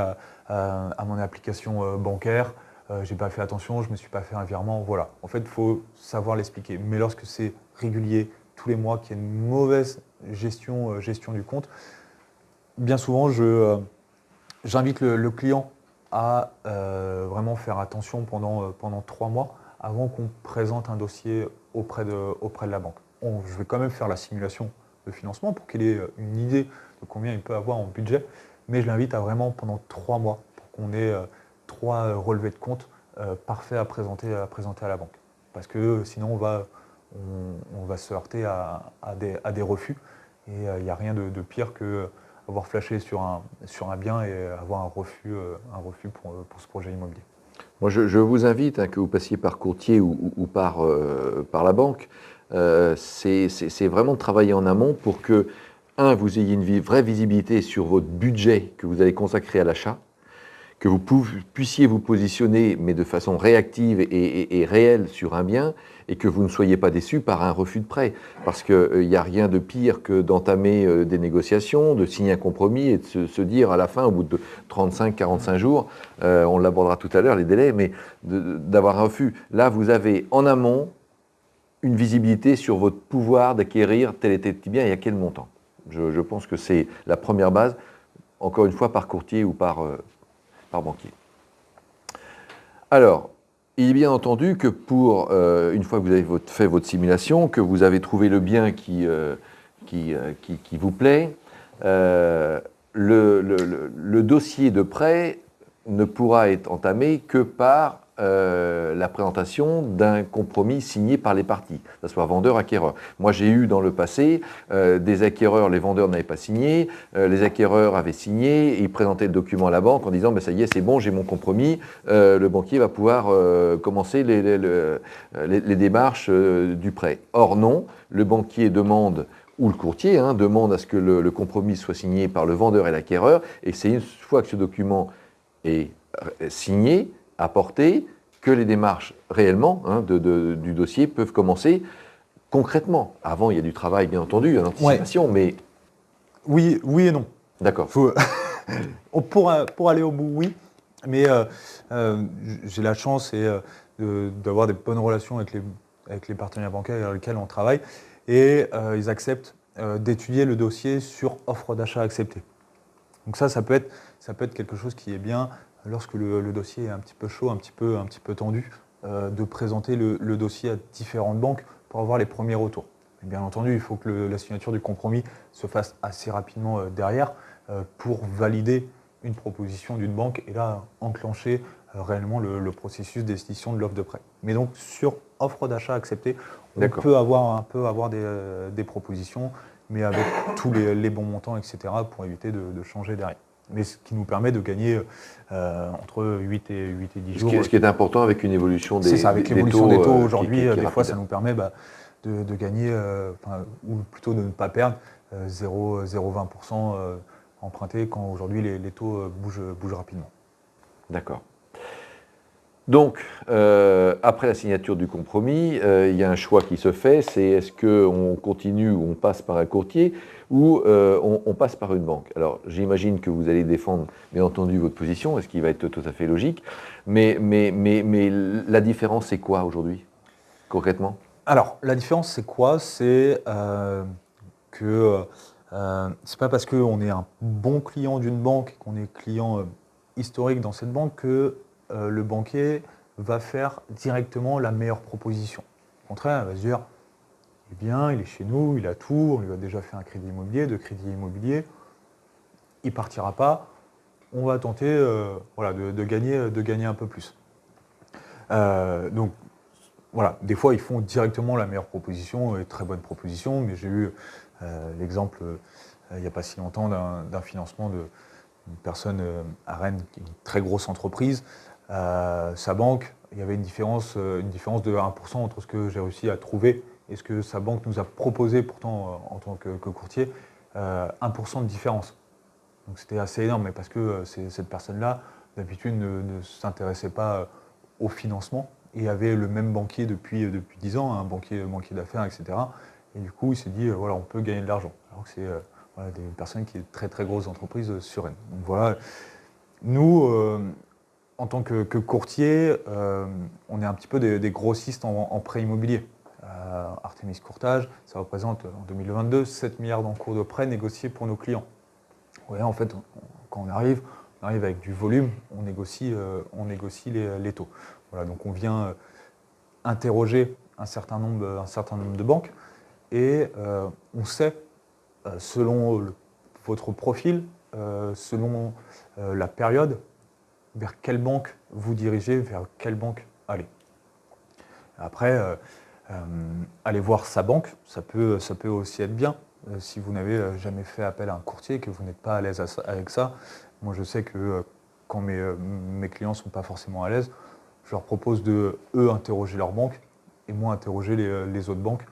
à mon application bancaire. J'ai pas fait attention, je me suis pas fait un virement. Voilà. En fait, il faut savoir l'expliquer. Mais lorsque c'est régulier, tous les mois, qu'il y a une mauvaise gestion du compte, bien souvent, j'invite le client à vraiment faire attention pendant 3 mois avant qu'on présente un dossier auprès de la banque. Je vais quand même faire la simulation de financement pour qu'il ait une idée de combien il peut avoir en budget, mais je l'invite à vraiment pendant 3 mois pour qu'on ait 3 relevés de compte parfaits à présenter à la banque. Parce que sinon on va se heurter à des refus et il n'y a rien de pire que avoir flashé sur un bien et avoir un refus pour ce projet immobilier. Moi, je vous invite, que vous passiez par courtier ou par la banque, c'est vraiment de travailler en amont pour que, vous ayez une vraie visibilité sur votre budget que vous allez consacrer à l'achat, que vous puissiez vous positionner, mais de façon réactive et réelle sur un bien, et que vous ne soyez pas déçu par un refus de prêt. Parce qu'il n'y a rien de pire que d'entamer des négociations, de signer un compromis et de se dire à la fin, au bout de 35-45 jours, on l'abordera tout à l'heure, les délais, mais d'avoir un refus. Là, vous avez en amont une visibilité sur votre pouvoir d'acquérir tel et tel petit bien et à quel montant. Je pense que c'est la première base, encore une fois, par courtier ou par banquier. Alors, il est bien entendu que une fois que vous avez fait votre simulation, que vous avez trouvé le bien qui vous plaît, le dossier de prêt ne pourra être entamé que par la présentation d'un compromis signé par les parties, que ce soit vendeur-acquéreur. Moi, j'ai eu dans le passé des acquéreurs, les vendeurs n'avaient pas signé, les acquéreurs avaient signé, et ils présentaient le document à la banque en disant « ça y est, c'est bon, j'ai mon compromis, le banquier va pouvoir commencer les démarches du prêt ». Or non, le banquier demande ou le courtier demande à ce que le compromis soit signé par le vendeur et l'acquéreur, et c'est une fois que ce document est signé, apporté, que les démarches réellement du dossier peuvent commencer concrètement. Avant, il y a du travail, bien entendu, en anticipation, mais... Oui et non. D'accord. Pour aller au bout, oui, mais j'ai la chance d'avoir des bonnes relations avec les partenaires bancaires avec lesquels on travaille, et ils acceptent d'étudier le dossier sur offre d'achat acceptée. Donc ça peut être quelque chose qui est bien lorsque le dossier est un petit peu chaud, un petit peu tendu, de présenter le dossier à différentes banques pour avoir les premiers retours. Et bien entendu, il faut que la signature du compromis se fasse assez rapidement derrière pour valider une proposition d'une banque et là enclencher réellement le processus d'exécution de l'offre de prêt. Mais donc sur offre d'achat acceptée, on peut avoir des propositions, mais avec tous les bons montants, etc., pour éviter de changer derrière. Mais ce qui nous permet de gagner entre 8 et 10 jours. Ce qui est important avec une évolution des taux. C'est ça, avec l'évolution des taux aujourd'hui, des fois ça nous permet de gagner, ou plutôt de ne pas perdre 0,20% emprunté quand aujourd'hui les taux bougent rapidement. D'accord. Donc, après la signature du compromis, il y a un choix qui se fait, c'est est-ce qu'on continue ou on passe par un courtier ou on passe par une banque. Alors, j'imagine que vous allez défendre, bien entendu, votre position, ce qui va être tout à fait logique, mais la différence, c'est quoi aujourd'hui, concrètement ? Alors, la différence, c'est quoi ? C'est que c'est pas parce qu'on est un bon client d'une banque, qu'on est client historique dans cette banque, que le banquier va faire directement la meilleure proposition. Au contraire, il va se dire, il est bien, il est chez nous, il a tout, on lui a déjà fait un crédit immobilier, 2 crédits immobiliers, il ne partira pas, on va tenter de gagner un peu plus. Donc voilà, des fois ils font directement la meilleure proposition, et très bonne proposition, mais j'ai eu l'exemple il n'y a pas si longtemps d'un financement d'une personne à Rennes, qui est une très grosse entreprise. Sa banque, il y avait une différence de 1% entre ce que j'ai réussi à trouver et ce que sa banque nous a proposé pourtant en tant que courtier, 1% de différence. Donc c'était assez énorme, mais parce que cette personne-là, d'habitude, ne s'intéressait pas au financement et avait le même banquier depuis 10 ans, un banquier d'affaires, etc. Et du coup, il s'est dit, on peut gagner de l'argent. Alors que c'est des personnes qui ont très très grosses entreprises sur Rennes. Donc voilà, nous, en tant que courtier, on est un petit peu des grossistes en prêt immobilier. Artemis Courtage, ça représente en 2022 7 milliards d'encours de prêts négociés pour nos clients. Ouais, en fait, quand on arrive avec du volume, on négocie les taux. Voilà, donc on vient interroger un certain nombre de banques et on sait, selon votre profil, selon la période, vers quelle banque vous dirigez, vers quelle banque aller. Après, aller voir sa banque, ça peut aussi être bien. Si vous n'avez jamais fait appel à un courtier et que vous n'êtes pas à l'aise avec ça, moi je sais que quand mes clients ne sont pas forcément à l'aise, je leur propose de, eux, interroger leur banque et moi interroger les autres banques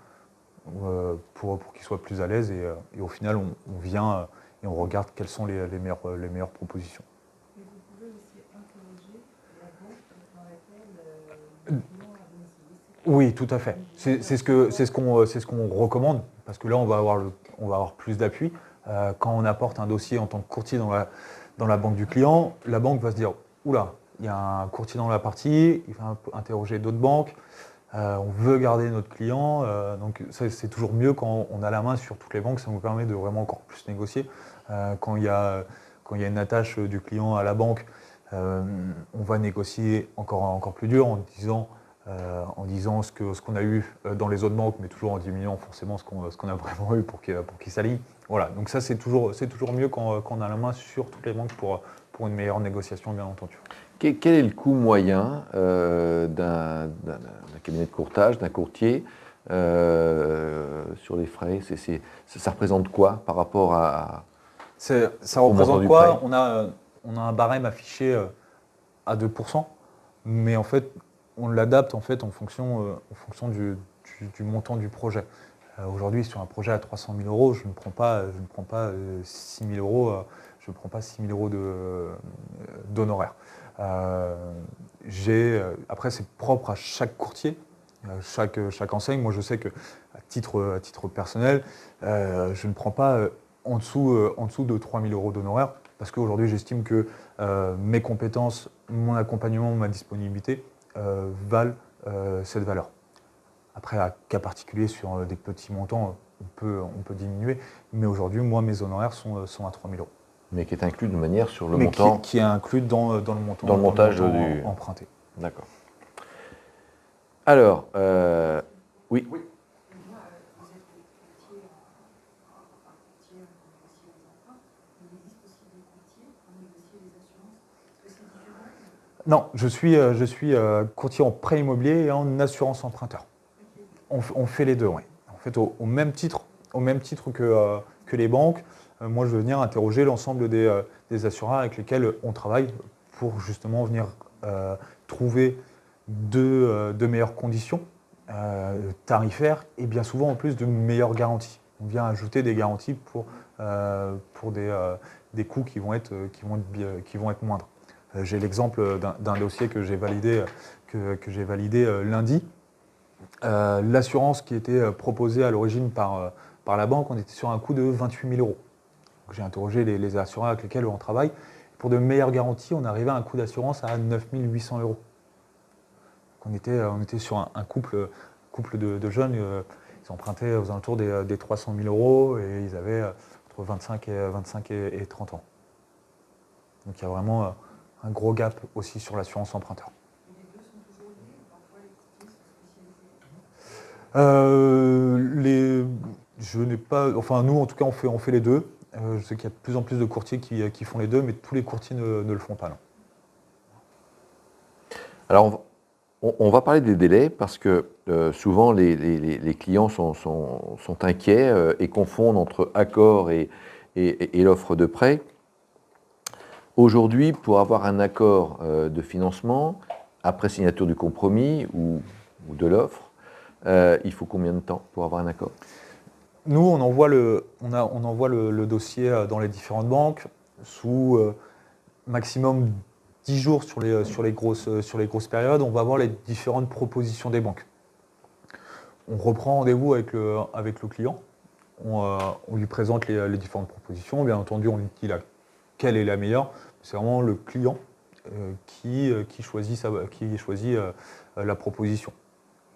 pour qu'ils soient plus à l'aise. Et au final, on vient et on regarde quelles sont les meilleures propositions. Et vous pouvez aussi Oui, tout à fait. C'est ce qu'on recommande, parce que là, on va avoir plus d'appui. Quand on apporte un dossier en tant que courtier dans la banque du client, la banque va se dire « Oula, il y a un courtier dans la partie, il va interroger d'autres banques, on veut garder notre client. » Donc c'est toujours mieux quand on a la main sur toutes les banques, ça nous permet de vraiment encore plus négocier. Quand il y a une attache du client à la banque, on va négocier encore plus dur en disant ce qu'on a eu dans les autres banques, mais toujours en diminuant forcément ce qu'on a vraiment eu pour qu'il s'aligne. Voilà, donc ça c'est toujours mieux quand on a la main sur toutes les banques pour une meilleure négociation, bien entendu. Quel est le coût moyen d'un cabinet de courtage, d'un courtier sur les frais? Ça représente quoi par rapport à... Ça représente quoi? On a un barème affiché à 2%, mais en fait, on l'adapte en fonction du montant du projet. Aujourd'hui, sur un projet à 300 000 euros, je ne prends pas 6 000 euros, d'honoraires. Après, c'est propre à chaque courtier, chaque enseigne. Moi, je sais que à titre personnel, je ne prends pas en dessous de 3 000 euros d'honoraires, parce qu'aujourd'hui, j'estime que mes compétences, mon accompagnement, ma disponibilité valent cette valeur. Après, à cas particulier, sur des petits montants, on peut diminuer, mais aujourd'hui, moi, mes honoraires sont à 3 000 euros. Mais qui est inclus de manière sur le montant... Qui est inclus dans le montant, dans le montage emprunté. D'accord. Alors, oui. Moi, vous êtes courtier en négocier les emprunts, mais il existe aussi des courtiers en négocier les assurances. Est-ce que c'est différent? Non, je suis courtier en prêt immobilier et en assurance emprunteur. On fait les deux, oui. En fait, au même titre que les banques, moi, je vais venir interroger l'ensemble des assureurs avec lesquels on travaille pour justement venir trouver de meilleures conditions tarifaires et bien souvent en plus de meilleures garanties. On vient ajouter des garanties pour des coûts qui vont être moindres. J'ai l'exemple d'un dossier que j'ai validé lundi. L'assurance qui était proposée à l'origine par la banque, on était sur un coût de 28 000 euros. J'ai interrogé les assureurs avec lesquels on travaille. Pour de meilleures garanties, on arrivait à un coût d'assurance à 9 800 euros. Donc on était sur un couple de jeunes, ils empruntaient aux alentours des 300 000 euros et ils avaient entre 25 et 30 ans. Donc il y a vraiment un gros gap aussi sur l'assurance emprunteur. Les deux sont toujours liés ou parfois les courtiers sont spécialisés? Nous en tout cas on fait les deux. Je sais qu'il y a de plus en plus de courtiers qui font les deux, mais tous les courtiers ne le font pas. Non. Alors, on va parler des délais parce que souvent les clients sont inquiets et confondent entre accord et l'offre de prêt. Aujourd'hui, pour avoir un accord de financement, après signature du compromis ou de l'offre, il faut combien de temps pour avoir un accord ? Nous, on envoie le dossier dans les différentes banques sous maximum 10 jours sur les grosses périodes. On va voir les différentes propositions des banques. On reprend rendez-vous avec le client. On lui présente les différentes propositions. Bien entendu, on lui dit laquelle est la meilleure. C'est vraiment le client qui choisit la proposition.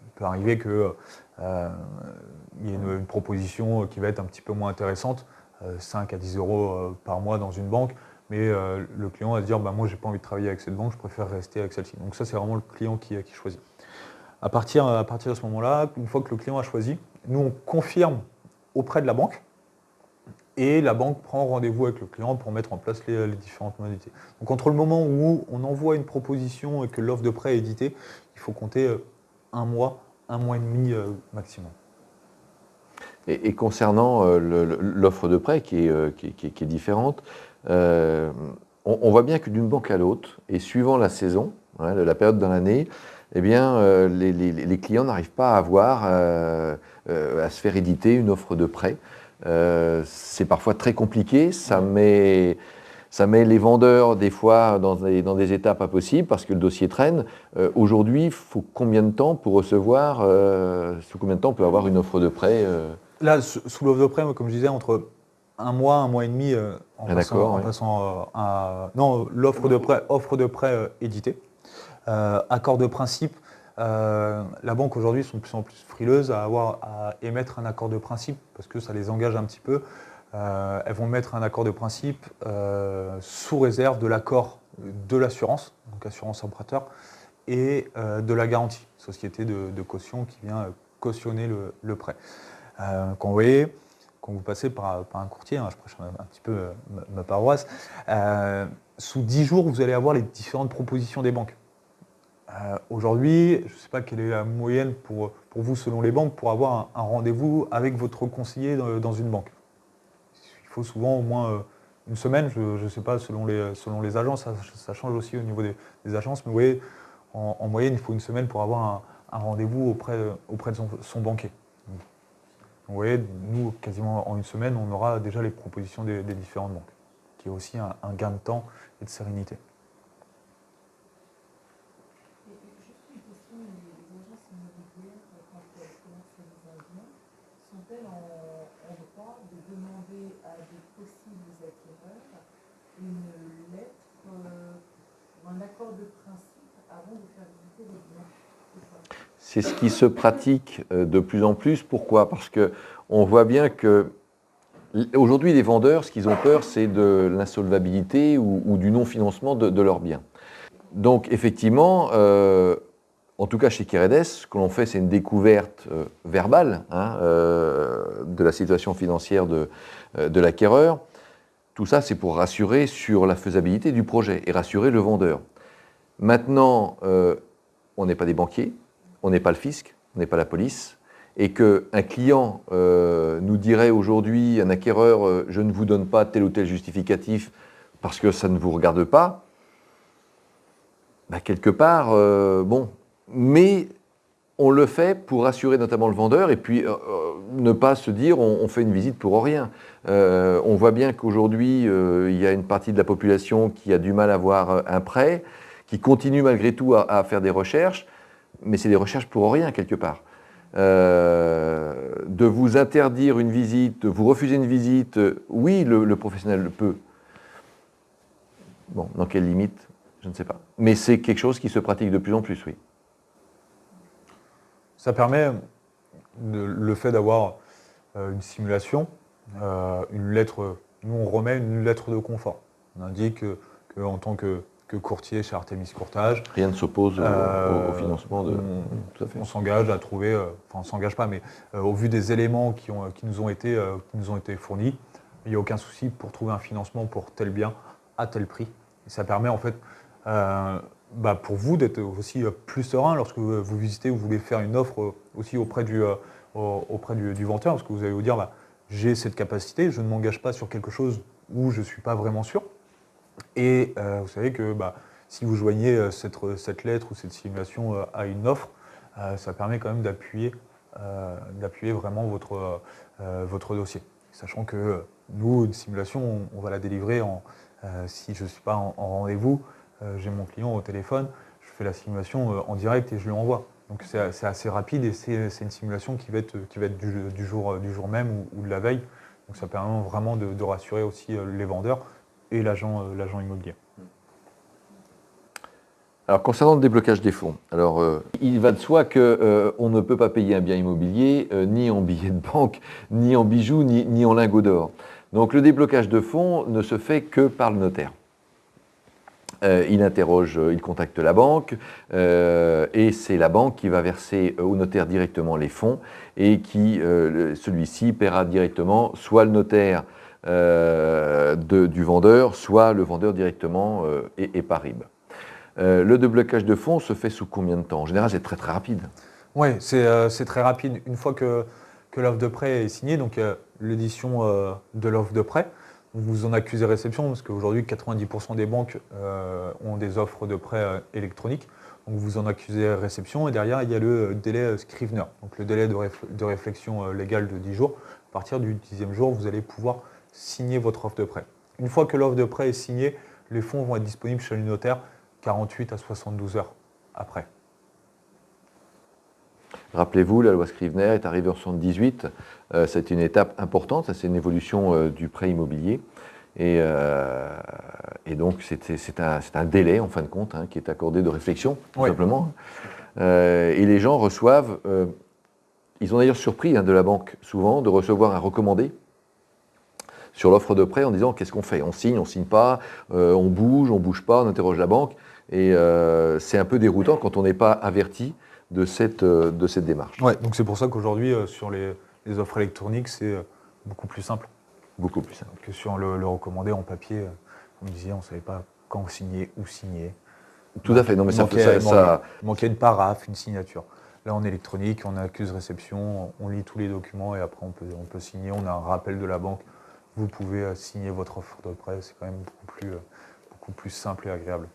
Il peut arriver qu'il y ait une proposition qui va être un petit peu moins intéressante, 5 à 10 euros par mois dans une banque, mais le client va se dire moi, je n'ai pas envie de travailler avec cette banque, je préfère rester avec celle-ci. Donc ça, c'est vraiment le client qui choisit. À partir de ce moment-là, une fois que le client a choisi, nous, on confirme auprès de la banque et la banque prend rendez-vous avec le client pour mettre en place les différentes modalités. Donc entre le moment où on envoie une proposition et que l'offre de prêt est éditée, il faut compter un mois et demi maximum. Et concernant l'offre de prêt qui est différente, on voit bien que d'une banque à l'autre, et suivant la saison, la période dans l'année, eh bien, les clients n'arrivent pas à avoir, à se faire éditer une offre de prêt. C'est parfois très compliqué, ça met Ça met les vendeurs, des fois, dans des étapes impossibles parce que le dossier traîne. Aujourd'hui, il faut combien de temps pour recevoir, sous combien de temps on peut avoir une offre de prêt Là, sous l'offre de prêt, moi, comme je disais, entre un mois et demi, non, l'offre de prêt éditée. Accord de principe. La banque aujourd'hui sont de plus en plus frileuses à émettre un accord de principe parce que ça les engage un petit peu. Elles vont mettre un accord de principe sous réserve de l'accord de l'assurance, donc assurance emprunteur, et de la garantie, société de caution qui vient cautionner le prêt. Quand vous passez par un courtier, je prêche un petit peu ma paroisse, sous 10 jours, vous allez avoir les différentes propositions des banques. Aujourd'hui, je ne sais pas quelle est la moyenne pour vous selon les banques pour avoir un rendez-vous avec votre conseiller dans une banque. Il faut souvent au moins une semaine, je ne sais pas, selon les agences, ça change aussi au niveau des agences, mais vous voyez, en moyenne, il faut une semaine pour avoir un rendez-vous auprès de son banquier. Vous voyez, nous, quasiment en une semaine, on aura déjà les propositions des différentes banques, qui est aussi un gain de temps et de sérénité. Juste une question, les agences immobilières, quand elles commercialisent un bien, sont-elles en droit de demander à des possibles acquéreurs une lettre ou un accord de principe avant de faire visiter le bien? C'est ce qui se pratique de plus en plus. Pourquoi? Parce qu'on voit bien que aujourd'hui, les vendeurs, ce qu'ils ont peur, c'est de l'insolvabilité ou du non-financement de leurs biens. Donc, effectivement, en tout cas chez Keredes, ce que l'on fait, c'est une découverte verbale de la situation financière de l'acquéreur. Tout ça, c'est pour rassurer sur la faisabilité du projet et rassurer le vendeur. Maintenant, on n'est pas des banquiers. On n'est pas le fisc, on n'est pas la police, et qu'un client nous dirait aujourd'hui, un acquéreur, je ne vous donne pas tel ou tel justificatif parce que ça ne vous regarde pas, quelque part, bon, mais on le fait pour rassurer notamment le vendeur et puis ne pas se dire on fait une visite pour rien. On voit bien qu'aujourd'hui, il y a une partie de la population qui a du mal à avoir un prêt, qui continue malgré tout à faire des recherches, mais c'est des recherches pour rien, quelque part. De vous interdire une visite, de vous refuser une visite, oui, le professionnel le peut. Bon, dans quelle limite, je ne sais pas. Mais c'est quelque chose qui se pratique de plus en plus, oui. Ça permet, le fait d'avoir une simulation, une lettre, nous on remet une lettre de confort. On indique qu'en tant que courtier chez Artemis Courtage. Rien ne s'oppose au financement de. On s'engage à trouver, enfin on ne s'engage pas, mais au vu des éléments qui nous ont été fournis, il n'y a aucun souci pour trouver un financement pour tel bien à tel prix. Et ça permet en fait pour vous d'être aussi plus serein lorsque vous visitez ou vous voulez faire une offre aussi auprès du vendeur, parce que vous allez vous dire j'ai cette capacité, je ne m'engage pas sur quelque chose où je ne suis pas vraiment sûr. Et vous savez que si vous joignez cette lettre ou cette simulation à une offre, ça permet quand même d'appuyer vraiment votre dossier. Sachant que nous, une simulation, on va la délivrer si je ne suis pas en rendez-vous, j'ai mon client au téléphone, je fais la simulation en direct et je lui envoie. Donc c'est assez rapide et c'est une simulation qui va être du jour même ou de la veille. Donc ça permet vraiment de rassurer aussi les vendeurs et l'agent immobilier. Alors, concernant le déblocage des fonds, il va de soi qu'on ne peut pas payer un bien immobilier ni en billets de banque, ni en bijoux, ni en lingots d'or. Donc, le déblocage de fonds ne se fait que par le notaire. Il contacte la banque et c'est la banque qui va verser au notaire directement les fonds et qui, celui-ci, paiera directement soit le notaire du vendeur, soit le vendeur directement et par RIB. Le déblocage de fonds se fait sous combien de temps? En général, c'est très très rapide. Oui, c'est très rapide. Une fois que l'offre de prêt est signée, donc l'édition de l'offre de prêt, vous en accusez réception, parce qu'aujourd'hui, 90% des banques ont des offres de prêt électroniques. Donc vous en accusez réception et derrière, il y a le délai Scrivener, donc le délai de réflexion légale de 10 jours. À partir du 10e jour, vous allez pouvoir signer votre offre de prêt. une fois que l'offre de prêt est signée, les fonds vont être disponibles chez le notaire 48 à 72 heures après. Rappelez-vous, la loi Scrivener est arrivée en 1978. C'est une étape importante, ça c'est une évolution du prêt immobilier. Et donc c'est un délai, en fin de compte, qui est accordé de réflexion, tout simplement. Et les gens reçoivent, ils ont d'ailleurs surpris de la banque souvent de recevoir un recommandé sur l'offre de prêt en disant qu'est-ce qu'on fait? On signe pas, on bouge pas, on interroge la banque. Et c'est un peu déroutant quand on n'est pas averti de cette démarche. Ouais, donc c'est pour ça qu'aujourd'hui, sur les offres électroniques, c'est beaucoup plus simple. Beaucoup plus simple. Que sur le recommandé en papier, comme je disais, on ne savait pas quand signer, où signer. Tout à fait, non mais ça manquait une paraphe, une signature. Là, en électronique, on a accuse réception, on lit tous les documents et après on peut signer, on a un rappel de la banque. Vous pouvez signer votre offre de prêt, c'est quand même beaucoup plus simple et agréable.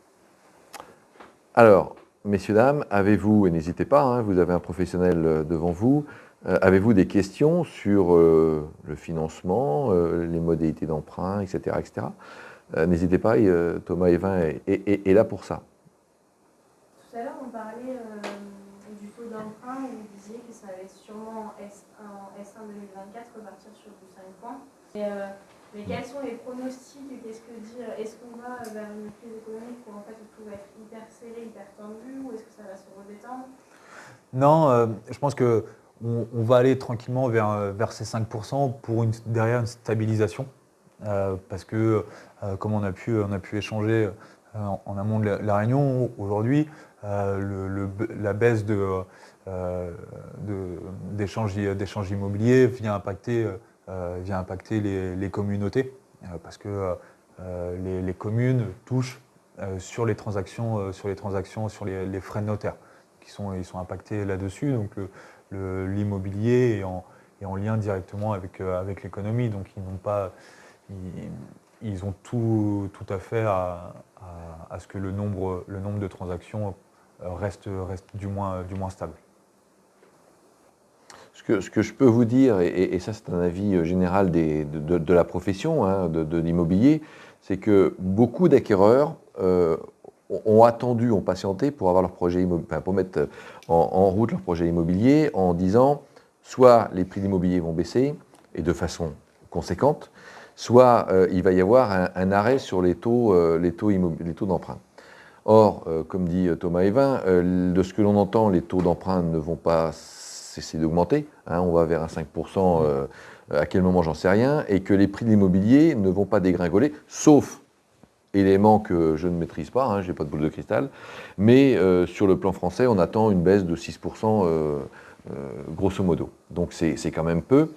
Alors, messieurs, dames, avez-vous, et n'hésitez pas, vous avez un professionnel devant vous, avez-vous des questions sur le financement, les modalités d'emprunt, etc. etc. N'hésitez pas, Thomas Évin est là pour ça. Tout à l'heure, on parlait du taux d'emprunt et vous disiez que ça allait sûrement en S1 2024 repartir sur du 5 points. Mais quels sont les pronostics? Qu'est-ce que dire? Est-ce qu'on va vers une crise économique où en fait tout va être hyper serré, hyper tendu, ou est-ce que ça va se redétendre? Non, je pense qu'on va aller tranquillement vers ces 5% pour derrière une stabilisation. Parce que, comme on a pu échanger en amont de la réunion, aujourd'hui, la baisse d'échanges immobiliers vient impacter les communautés, parce que les communes touchent sur les transactions, sur les frais de notaire, ils sont impactés là-dessus. Donc l'immobilier est en lien directement avec l'économie, donc ils ont tout à fait à ce que le nombre de transactions reste du moins stable. Ce que je peux vous dire, et ça c'est un avis général de la profession, de l'immobilier, c'est que beaucoup d'acquéreurs ont attendu, ont patienté pour avoir leur projet pour mettre en route leur projet immobilier en disant soit les prix de l'immobilier vont baisser et de façon conséquente, soit il va y avoir un arrêt sur les taux d'emprunt. Or, comme dit Thomas Évin, de ce que l'on entend, les taux d'emprunt ne vont pas cesser d'augmenter. On va vers un 5%, à quel moment, j'en sais rien, et que les prix de l'immobilier ne vont pas dégringoler, sauf élément que je ne maîtrise pas, je n'ai pas de boule de cristal, mais sur le plan français, on attend une baisse de 6%, grosso modo. Donc c'est quand même peu.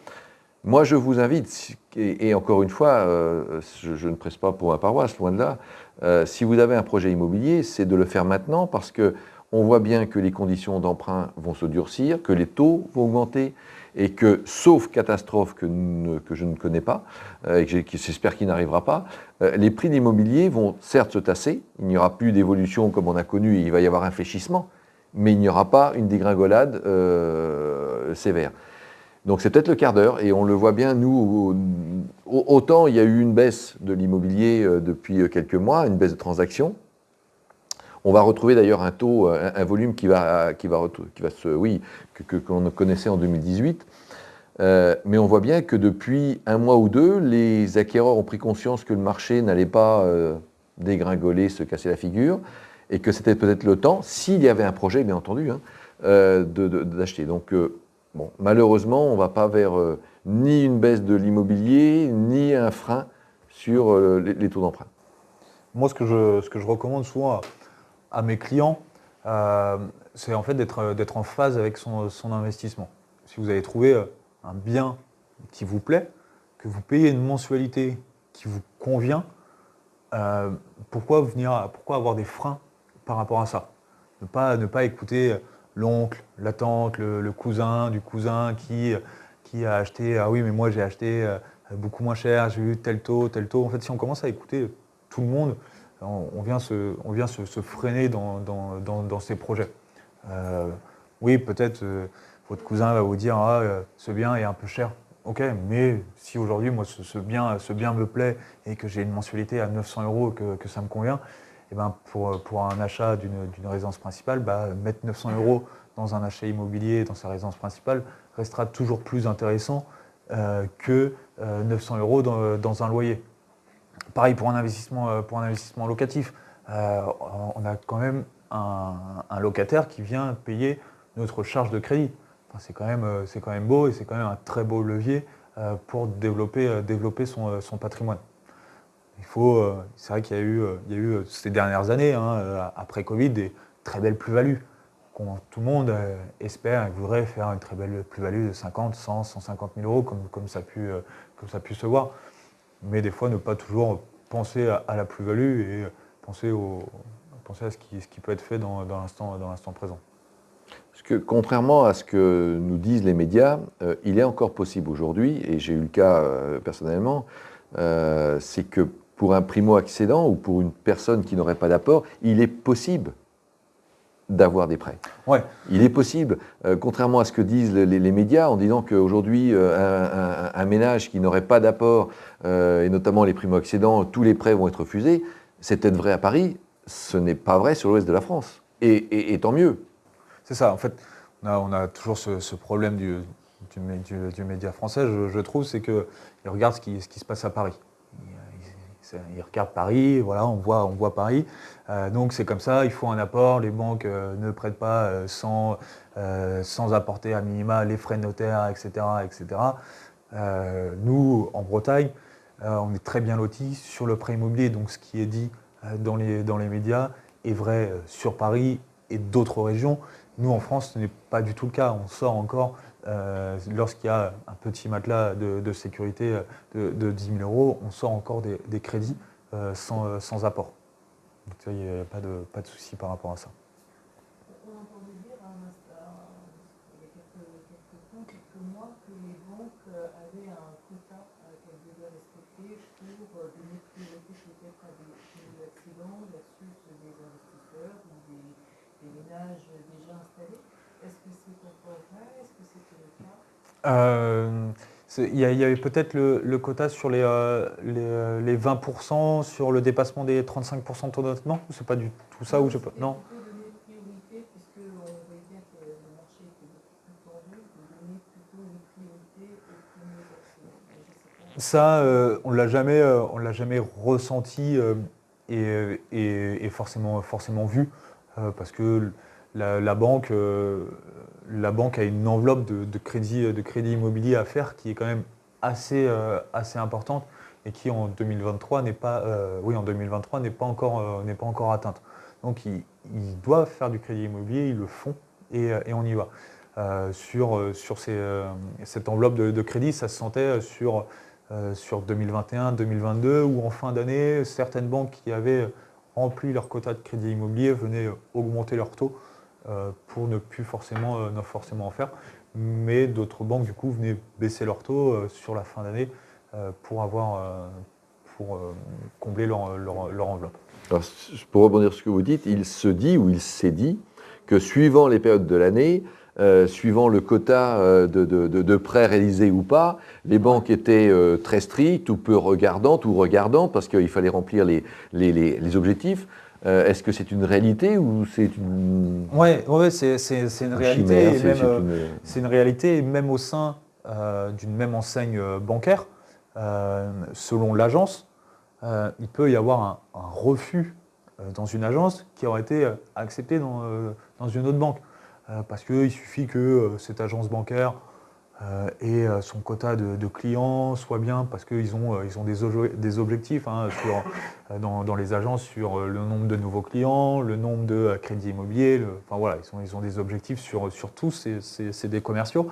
Moi, je vous invite, et encore une fois, je ne presse pas pour ma paroisse, loin de là, si vous avez un projet immobilier, c'est de le faire maintenant parce qu'on voit bien que les conditions d'emprunt vont se durcir, que les taux vont augmenter et que, sauf catastrophe que je ne connais pas, et que j'espère qu'il n'arrivera pas, les prix de l'immobilier vont certes se tasser, il n'y aura plus d'évolution comme on a connu, il va y avoir un fléchissement, mais il n'y aura pas une dégringolade sévère. Donc c'est peut-être le quart d'heure, et on le voit bien, nous, autant il y a eu une baisse de l'immobilier depuis quelques mois, une baisse de transactions. On va retrouver d'ailleurs un taux, un volume qu'on connaissait en 2018. Mais on voit bien que depuis un mois ou deux, les acquéreurs ont pris conscience que le marché n'allait pas dégringoler, se casser la figure, et que c'était peut-être le temps, s'il y avait un projet, bien entendu, d'acheter. Donc, malheureusement, on ne va pas vers ni une baisse de l'immobilier, ni un frein sur les taux d'emprunt. Moi, ce que je recommande souvent à mes clients, c'est en fait d'être en phase avec son investissement. Si vous avez trouvé un bien qui vous plaît, que vous payez une mensualité qui vous convient, pourquoi avoir des freins par rapport à ça? Ne pas écouter l'oncle, la tante, le cousin du cousin qui a acheté, ah oui mais moi j'ai acheté beaucoup moins cher, j'ai eu tel taux. En fait, si on commence à écouter tout le monde, on vient se freiner dans ces projets. Oui, peut-être votre cousin va vous dire ce bien est un peu cher. ok, mais si aujourd'hui, moi, ce bien me plaît et que j'ai une mensualité à 900 € que ça me convient, et ben pour un achat d'une résidence principale, mettre 900 € dans un achat immobilier, dans sa résidence principale, restera toujours plus intéressant que 900 € dans un loyer. Pareil pour un investissement locatif. On a quand même un locataire qui vient payer notre charge de crédit. Enfin, c'est quand même beau et c'est quand même un très beau levier pour développer son patrimoine. C'est vrai qu'il y a eu ces dernières années, après Covid, des très belles plus-values. Tout le monde espère et voudrait faire une très belle plus-value de 50, 100, 150 000 € comme ça a pu se voir. Mais des fois, ne pas toujours penser à la plus-value et penser à ce qui peut être fait dans l'instant présent. Parce que contrairement à ce que nous disent les médias, il est encore possible aujourd'hui, et j'ai eu le cas personnellement, c'est que pour un primo-accédant ou pour une personne qui n'aurait pas d'apport, il est possible d'avoir des prêts. Ouais. Il est possible, contrairement à ce que disent les médias, en disant qu'aujourd'hui, un ménage qui n'aurait pas d'apport, et notamment les primo-accédants, tous les prêts vont être refusés. C'est peut-être vrai à Paris, ce n'est pas vrai sur l'ouest de la France. Et tant mieux. C'est ça, en fait, on a toujours ce problème du média français, je trouve, c'est qu'il regarde ce qui se passe à Paris. Il regarde Paris, voilà, on voit Paris. Donc c'est comme ça, il faut un apport, les banques ne prêtent pas sans apporter à minima les frais de notaire, etc. etc. Nous, en Bretagne, on est très bien lotis sur le prêt immobilier, donc ce qui est dit dans les médias est vrai sur Paris et d'autres régions. Nous, en France, ce n'est pas du tout le cas. On sort encore, lorsqu'il y a un petit matelas de sécurité de 10 000 €, on sort encore des crédits sans apport. Donc il n'y a pas de souci par rapport à ça. On entendait dire il y a quelques mois que les banques avaient un quota qu'elles devaient respecter pour donner priorité peut-être à des accidents versus des investisseurs ou des ménages déjà installés. Est-ce que c'est encore vrai? Est-ce que c'était le cas? Il y avait peut-être le quota sur les 20% sur le dépassement des 35% de taux d'endettement. C'est pas du tout ça où je peux. Non. Plutôt donner priorité, puisqu'on voyait bien que le marché était beaucoup plus tendu, de donner plutôt une priorité aux premiers accidents. Ça, on l'a jamais ressenti et forcément vu, parce que la banque a une enveloppe de crédit immobilier à faire qui est quand même assez importante et qui en 2023 n'est pas encore atteinte. Donc ils doivent faire du crédit immobilier, ils le font et on y va. Sur cette enveloppe de crédit, ça se sentait sur 2021, 2022, où en fin d'année, certaines banques qui avaient rempli leur quota de crédit immobilier venaient augmenter leur taux pour ne plus forcément en faire. Mais d'autres banques, du coup, venaient baisser leur taux sur la fin d'année pour combler leur enveloppe. Alors, pour rebondir sur ce que vous dites, il se dit ou il s'est dit que suivant les périodes de l'année, suivant le quota de prêts réalisés ou pas, les banques étaient très strictes ou peu regardantes parce qu'il fallait remplir les objectifs. Est-ce que c'est une réalité ou c'est une... Ouais, c'est une réalité. Chimère, c'est une réalité, même au sein d'une même enseigne bancaire, selon l'agence, il peut y avoir un refus dans une agence qui aurait été accepté dans une autre banque. Parce qu'il suffit que cette agence bancaire ait son quota de clients soit bien, parce qu'ils ont des objectifs dans les agences sur le nombre de nouveaux clients, le nombre de crédits immobiliers, enfin voilà, ils ont des objectifs sur tous, c'est des commerciaux.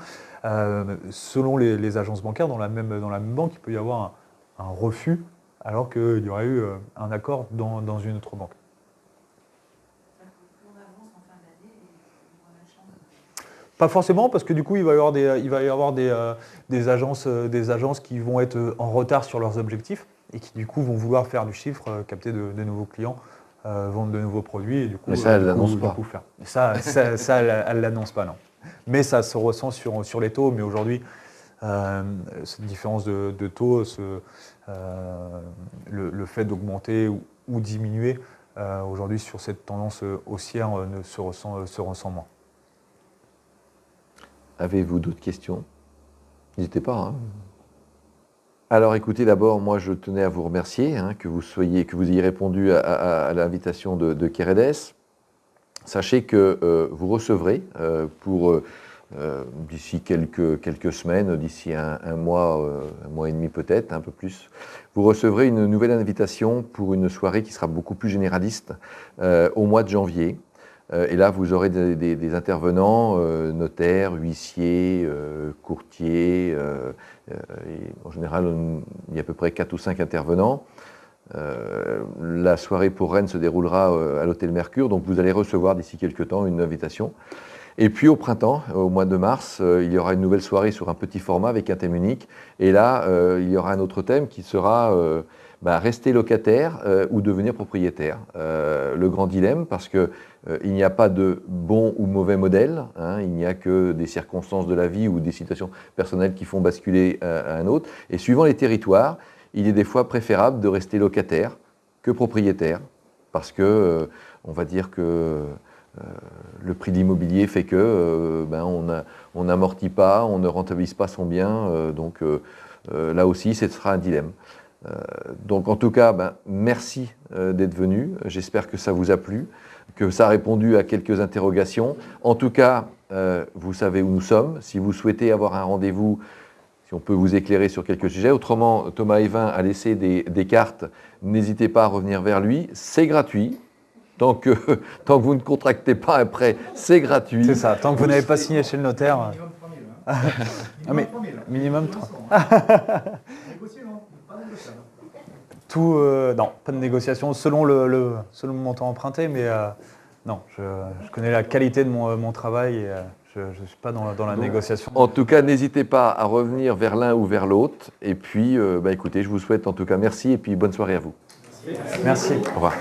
Selon les agences bancaires, dans la même banque, il peut y avoir un refus, alors qu'il y aurait eu un accord dans une autre banque. Pas forcément, parce que du coup, il va y avoir des agences qui vont être en retard sur leurs objectifs et qui du coup vont vouloir faire du chiffre, capter de nouveaux clients, vendre de nouveaux produits et du coup. Mais ça, elle l'annonce pas. Ça, elle l'annonce pas, non. Mais ça se ressent sur les taux. Mais aujourd'hui, cette différence de taux, le fait d'augmenter ou diminuer, aujourd'hui sur cette tendance haussière se ressent moins. Avez-vous d'autres questions? N'hésitez pas. Hein. Alors écoutez, d'abord, moi je tenais à vous remercier que vous ayez répondu à l'invitation de Keredes. Sachez que vous recevrez d'ici quelques semaines, d'ici un mois et demi peut-être, un peu plus, vous recevrez une nouvelle invitation pour une soirée qui sera beaucoup plus généraliste au mois de janvier. Et là, vous aurez des intervenants, notaires, huissiers, courtiers. En général, il y a à peu près 4 ou 5 intervenants. La soirée pour Rennes se déroulera à l'Hôtel Mercure, donc vous allez recevoir d'ici quelques temps une invitation. Et puis au printemps, au mois de mars, il y aura une nouvelle soirée sur un petit format avec un thème unique. Et là, il y aura un autre thème qui sera rester locataire ou devenir propriétaire. Le grand dilemme, parce que il n'y a pas de bon ou mauvais modèle, il n'y a que des circonstances de la vie ou des situations personnelles qui font basculer à un autre. Et suivant les territoires, il est des fois préférable de rester locataire que propriétaire, parce que on va dire que le prix de l'immobilier fait que on n'amortit pas, on ne rentabilise pas son bien, donc là aussi ce sera un dilemme. Donc en tout cas, merci d'être venu, j'espère que ça vous a plu, que ça a répondu à quelques interrogations. En tout cas, vous savez où nous sommes. Si vous souhaitez avoir un rendez-vous, si on peut vous éclairer sur quelques sujets. Autrement, Thomas Evin a laissé des cartes, n'hésitez pas à revenir vers lui, c'est gratuit. Tant que vous ne contractez pas un prêt, c'est gratuit. C'est ça, tant que vous n'avez pas signé chez le notaire. Minimum 3 000. Négocier, non? Pas négociable. Non, pas de négociation selon le montant emprunté, mais non, je connais la qualité de mon travail et je ne suis pas dans la négociation. En tout cas, n'hésitez pas à revenir vers l'un ou vers l'autre. Et puis, écoutez, je vous souhaite en tout cas merci et puis bonne soirée à vous. Merci. Au revoir.